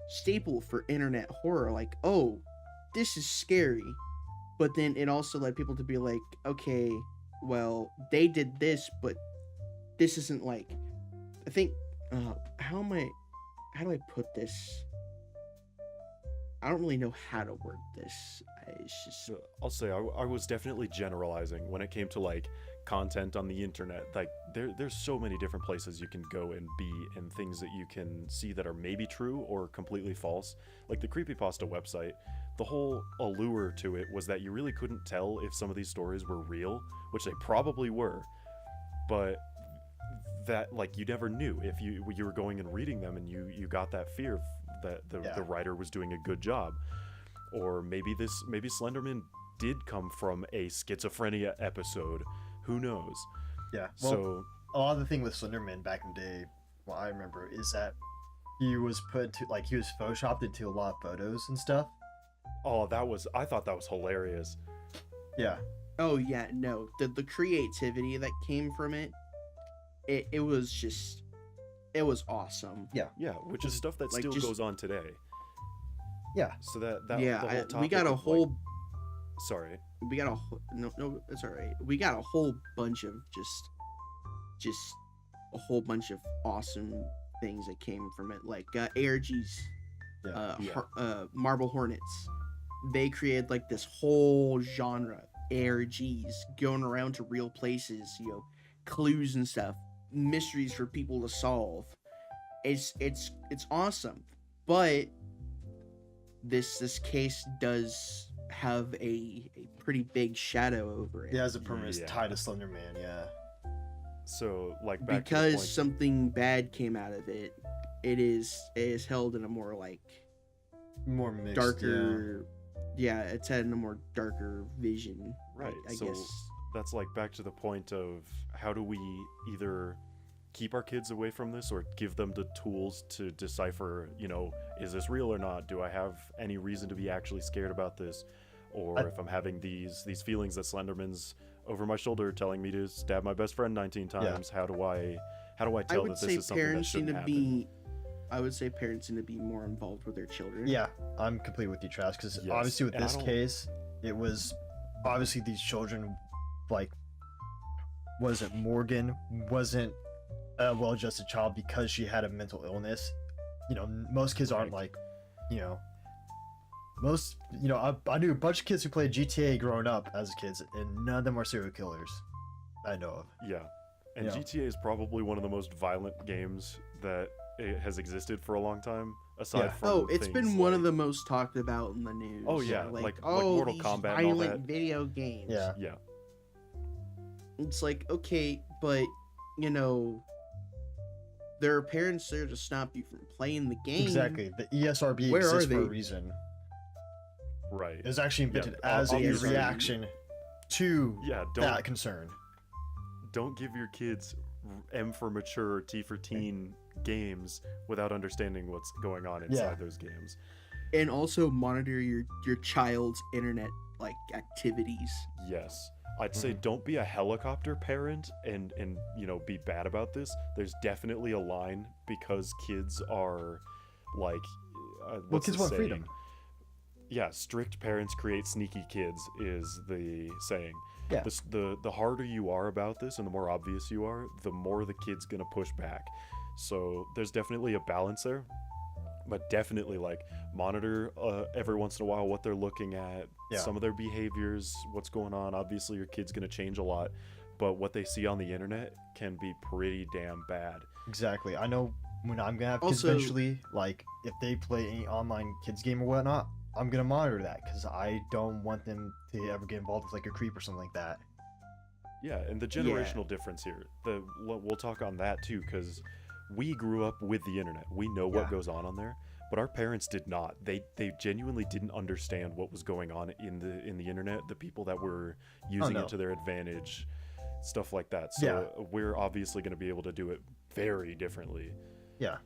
staple for internet horror, like, oh, this is scary. But then it also led people to be like, okay, well, they did this, but this isn't like, I think, how do I put this? I don't really know how to word this. It's just... I'll say I was definitely generalizing when it came to like content on the internet. Like there's so many different places you can go and be, and things that you can see that are maybe true or completely false. Like the creepypasta website, the whole allure to it was that you really couldn't tell if some of these stories were real, which they probably were, but that like you never knew if you were going and reading them, and you got that fear that the writer was doing a good job. Or maybe Slenderman did come from a schizophrenia episode. Who knows? Yeah. Well, so a lot of the thing with Slenderman back in the day, what I remember, is that he was photoshopped into a lot of photos and stuff. Oh, I thought that was hilarious. Yeah. Oh yeah, no. The creativity that came from it was awesome. Yeah. Yeah, which is stuff that still goes on today. Yeah. So that yeah, the whole topic we got a whole. Like, sorry. We got no, it's all right. We got a whole bunch of just a whole bunch of awesome things that came from it, like ARGs, Marble Hornets. They created like this whole genre, ARGs, going around to real places, clues and stuff, mysteries for people to solve. It's awesome, but this case does have a pretty big shadow over it. Yeah, as a permanent tie to Slenderman. Yeah. So like back because to the point, something bad came out of it, it is held in a more mixed, darker. Yeah, it's had in a more darker vision. Right. I so guess that's like back to the point of how do we either keep our kids away from this or give them the tools to decipher, is this real or not? Do I have any reason to be actually scared about this? Or if I'm having these feelings that Slenderman's over my shoulder telling me to stab my best friend 19 times, how do I tell that this is something that shouldn't happen? I would say parents need to be more involved with their children. Yeah, I'm completely with you, Travis, because obviously with this case, it was obviously these children, like, Morgan wasn't a well-adjusted child because she had a mental illness. Most kids aren't like, most, I knew a bunch of kids who played GTA growing up as kids, and none of them are serial killers I know of. Yeah, and GTA is probably one of the most violent games that it has existed for a long time. Aside from it's been one of the most talked about in the news. Oh yeah, like Mortal Kombat and all that. Violent video games. Yeah. It's like, okay, but there are parents there to stop you from playing the game. Exactly. The ESRB exists for a reason. Right. It was actually invented as a reaction to that concern. Don't give your kids M for mature, T for teen games without understanding what's going on inside those games. And also monitor your child's internet like activities. Yes. I'd say don't be a helicopter parent and be bad about this. There's definitely a line because kids are like what's kids the want saying? freedom. Yeah, strict parents create sneaky kids is the saying. Yeah. The harder you are about this and the more obvious you are, the more the kid's gonna push back. So there's definitely a balance there, but definitely like monitor every once in a while what they're looking at, some of their behaviors, what's going on. Obviously your kid's gonna change a lot, but what they see on the internet can be pretty damn bad. Exactly. I know when I'm gonna have kids Also- eventually, like if they play any online kids game or whatnot, I'm gonna monitor that because I don't want them to ever get involved with like a creep or something like that. Yeah, and the generational difference here. We'll talk on that too, because we grew up with the internet. We know what goes on there, but our parents did not. They genuinely didn't understand what was going on in the internet. The people that were using it to their advantage, stuff like that. So we're obviously going to be able to do it very differently. Yeah.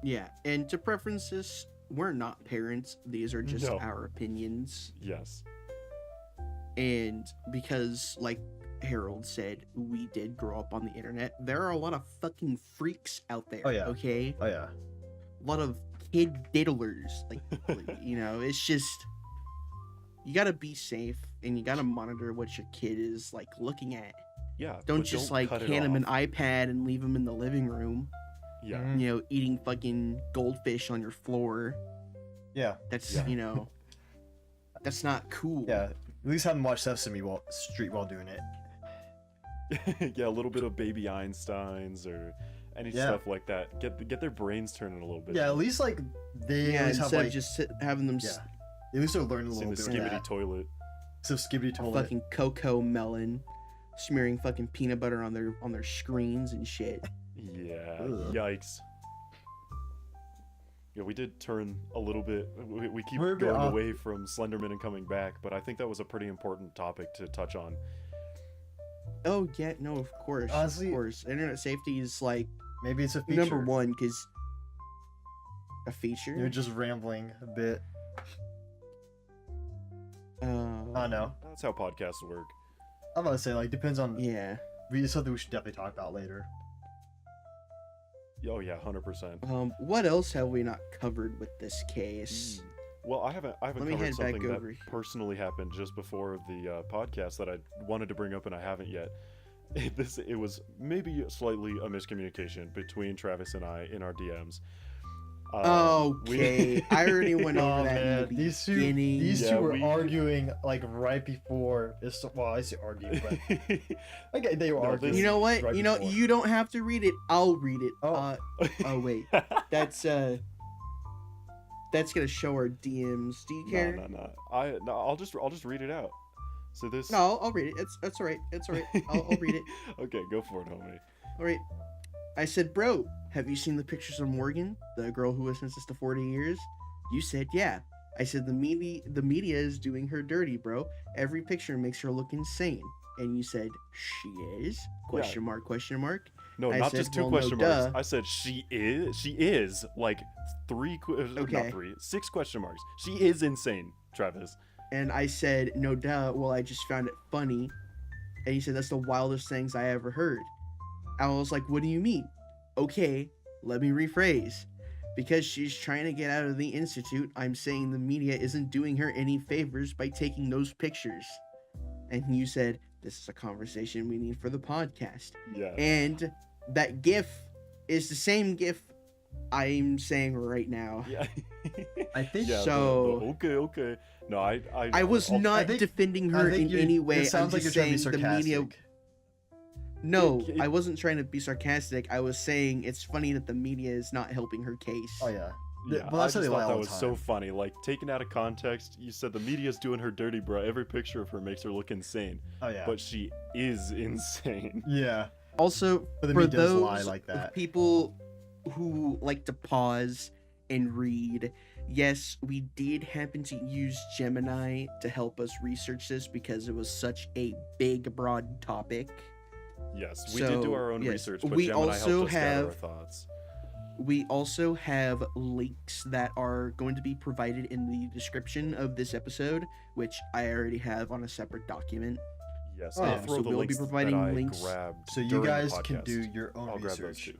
Yeah, and to preference this, we're not parents. These are just our opinions. Yes. And because, like Harold said, we did grow up on the internet, there are a lot of fucking freaks out there. Oh, yeah. Okay? Oh yeah. A lot of kid diddlers. Like, it's just... You gotta be safe, and you gotta monitor what your kid is, like, looking at. Yeah. Don't just, like, cut it hand him an off. iPad and leave him in the living room. Yeah. Eating fucking goldfish on your floor. Yeah. That's, that's not cool. Yeah. At least have them watch Sesame Street while doing it. Yeah, a little bit of Baby Einsteins or any stuff like that. Get their brains turning a little bit. Yeah, at least like they at least instead have of like just having them at least they're learning a seeing little the bit of skibbity that. toilet. So skibbity toilet. fucking cocoa melon, smearing fucking peanut butter on their screens and shit. Yeah. Ugh. Yikes. Yeah, we did turn a little bit. We keep We're a bit going off. away from Slenderman and coming back, but I think that was a pretty important topic to touch on. Oh yeah, no, of course, Honestly, of course. Internet safety is like Maybe it's a feature. number one because a feature. You're just rambling a bit. I know. That's how podcasts work. I'm about to say like depends on. Yeah. It's something we should definitely talk about later. Oh yeah, 100%. What else have we not covered with this case? Well, I haven't Let me covered head back something that over. personally happened just before the podcast that I wanted to bring up and I haven't yet. It was maybe slightly a miscommunication between Travis and I in our DMs. Okay, I already went over that in the These two beginning. were arguing like right before. Well, I say arguing, but like they were arguing. You know what? right You know, before. you don't have to read it. I'll read it. Oh. Oh wait, that's gonna show our DMs. Do you care? No. I'll just read it out. So this. No, I'll read it. It's alright. It's alright. I'll read it. Okay, go for it, homie. Alright. I said, bro, have you seen the pictures of Morgan, the girl who was sentenced to 40 years? You said, yeah. I said, the media is doing her dirty, bro. Every picture makes her look insane. And you said, she is? Question mark, question mark. No, I not said, just two well, question no, marks. duh. I said she is like Okay. not three, 6 question marks. She is insane, Travis. And I said, no duh, well, I just found it funny. And he said, that's the wildest things I ever heard. I was like, what do you mean? Okay, let me rephrase. Because she's trying to get out of the institute, I'm saying the media isn't doing her any favors by taking those pictures. And you said, this is a conversation we need for the podcast. Yeah. And that GIF is the same GIF I'm saying right now. Yeah. I think yeah, so. Okay. No, I was not think- defending I her think in any way. It sounds I'm like you're just trying to saying be the media. sarcastic. No, It- I wasn't trying to be sarcastic. I was saying it's funny that the media is not helping her case. Oh yeah. Yeah, Well, that's I how they just lie thought all that the was time. so funny. Like, taken out of context, you said the media's doing her dirty, bro. Every picture of her makes her look insane. Oh yeah. But she is insane. Yeah. Also, But the for media does those lie like that. people who like to pause and read, yes, we did happen to use Gemini to help us research this because it was such a big, broad topic. Yes, we did do So, our own yes, research, but we Gemini also helped us gather our have- thoughts. We also have links that are going to be provided in the description of this episode, which I already have on a separate document. Yes, Oh, I'll yeah. throw So the we'll be links providing that I links. grabbed So you during the guys can podcast. do your own I'll grab those research. too.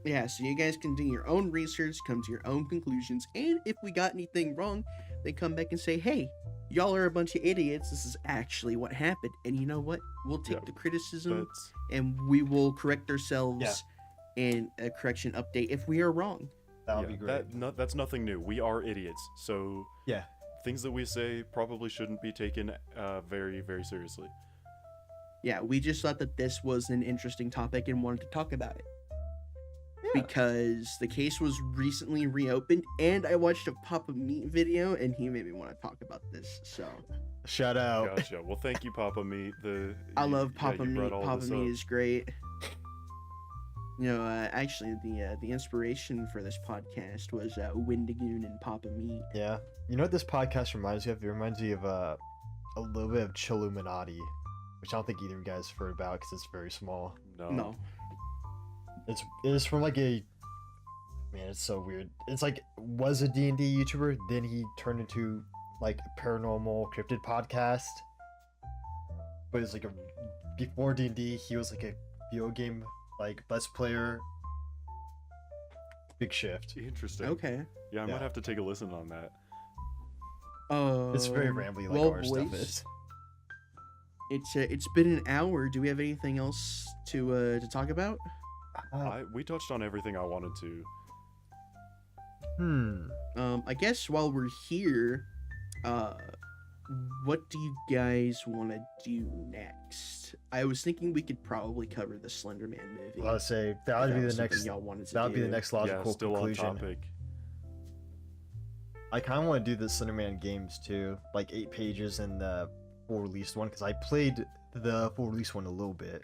Yeah, so you guys can do your own research, come to your own conclusions, and if we got anything wrong, then come back and say, hey, y'all are a bunch of idiots. This is actually what happened. And you know what? We'll take Yeah, the criticism That's and we will correct ourselves in a correction update if we are wrong. That would be great. That's nothing new. We are idiots, so Yeah. things that we say probably shouldn't be taken very, very seriously. Yeah, we just thought that this was an interesting topic and wanted to talk about it. Yeah. Because the case was recently reopened, and I watched a Papa Meat video, and he made me want to talk about this. So Shout out. Gotcha. Well, thank you, Papa Meat. I love Papa you Meat. brought all Papa this Meat up. is great. You know, actually, the inspiration for this podcast was Windigoon and Papa Meat. Yeah. You know what this podcast reminds me of? It reminds me of a little bit of Chilluminati, which I don't think either of you guys have heard about because it's very small. No. It's from like a man. It's so weird. It's like was a D&D YouTuber, then he turned into like a paranormal cryptid podcast. But it's like before D&D, he was like a video game like Let's Player. Big shift. Interesting. Okay. Yeah, I Yeah. might have to take a listen on that. It's very rambly like well, our stuff boys, is. It's been an hour. Do we have anything else to talk about? We touched on everything I wanted to. I guess while we're here, what do you guys want to do next? I was thinking we could probably cover the Slender Man movie. Well, I would say that would if be was the something next. y'all wanted to That would be do. the next Yeah, logical still conclusion. on topic. I kind of want to do the Slenderman games too, like 8 pages and the full released one, because I played the full release one a little bit.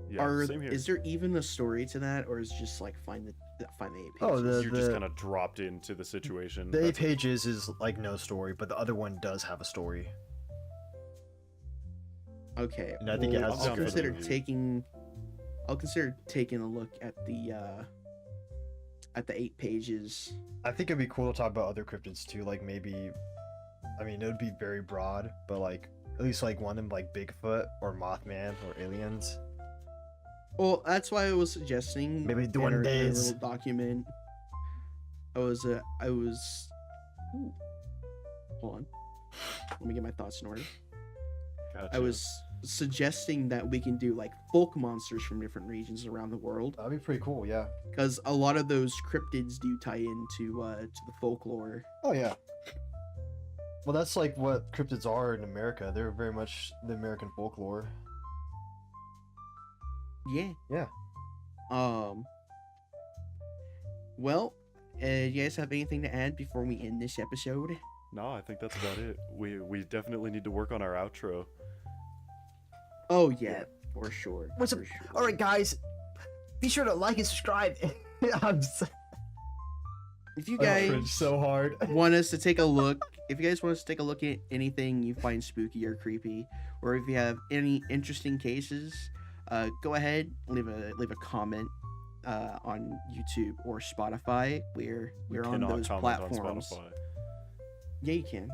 Yeah, same here. Is there even a story to that, or is it just like find the 8 pages? Oh, You're just kind of dropped into the situation. The 8 That's it. pages is like no story, but the other one does have a story. Okay. And I think it has I'll a consider script. taking a look at the 8 pages. I think it'd be cool to talk about other cryptids too, like maybe, I mean, it would be very broad, but like at least like one of them like Bigfoot or Mothman or aliens. Well, that's why I was suggesting Maybe in Duendes. our little document. Ooh. Hold on. Let me get my thoughts in order. Gotcha. I was suggesting that we can do like folk monsters from different regions around the world, That'd be pretty cool, yeah. because a lot of those cryptids do tie into to the folklore. Oh yeah. Well, that's like what cryptids are in America. They're very much the American folklore. Yeah. Yeah. Well, you guys have anything to add before we end this episode? No, I think that's about it. We definitely need to work on our outro. Oh yeah, for sure. What's up? for sure. All right, guys, be sure to like and subscribe. I'm so, If you I guys cringe so hard. want us to take a look, if you guys want us to take a look at anything you find spooky or creepy, or if you have any interesting cases, go ahead, leave a comment on YouTube or Spotify. We're on Cannot those comment platforms. on Spotify. Yeah, you can.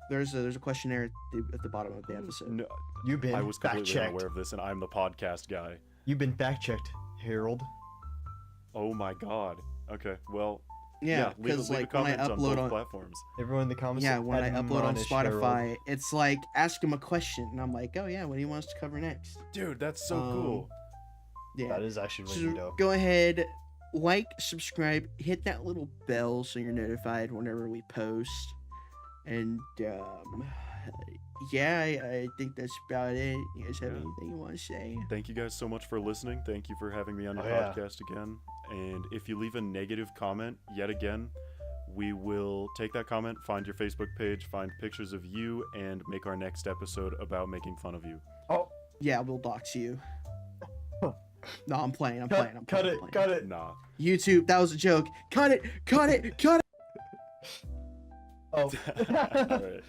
There's a questionnaire at the bottom of the episode. No, You've been I was fact completely checked. unaware of this, and I'm the podcast guy. You've been fact checked, Harold. Oh my god. Okay, well, Yeah, leave because a like when I comment on upload both on platforms. Everyone in the comments. yeah when I upload on admonish Harold. Spotify, it's like ask him a question, and I'm like, oh yeah, what do you want us to cover next? Dude, that's so cool. Yeah. That is actually really So dope. go ahead, like, subscribe, hit that little bell so you're notified whenever we post. And yeah, I think that's about it. You guys have Yeah. anything you want to say? Thank you guys so much for listening. Thank you for having me on your Oh, yeah. podcast again. And if you leave a negative comment yet again, we will take that comment, find your Facebook page, find pictures of you, and make our next episode about making fun of you. Oh, Yeah, we'll dox you. No, I'm playing. I'm cut playing. it. Nah. YouTube, that was a joke. Cut it. Oh. All right.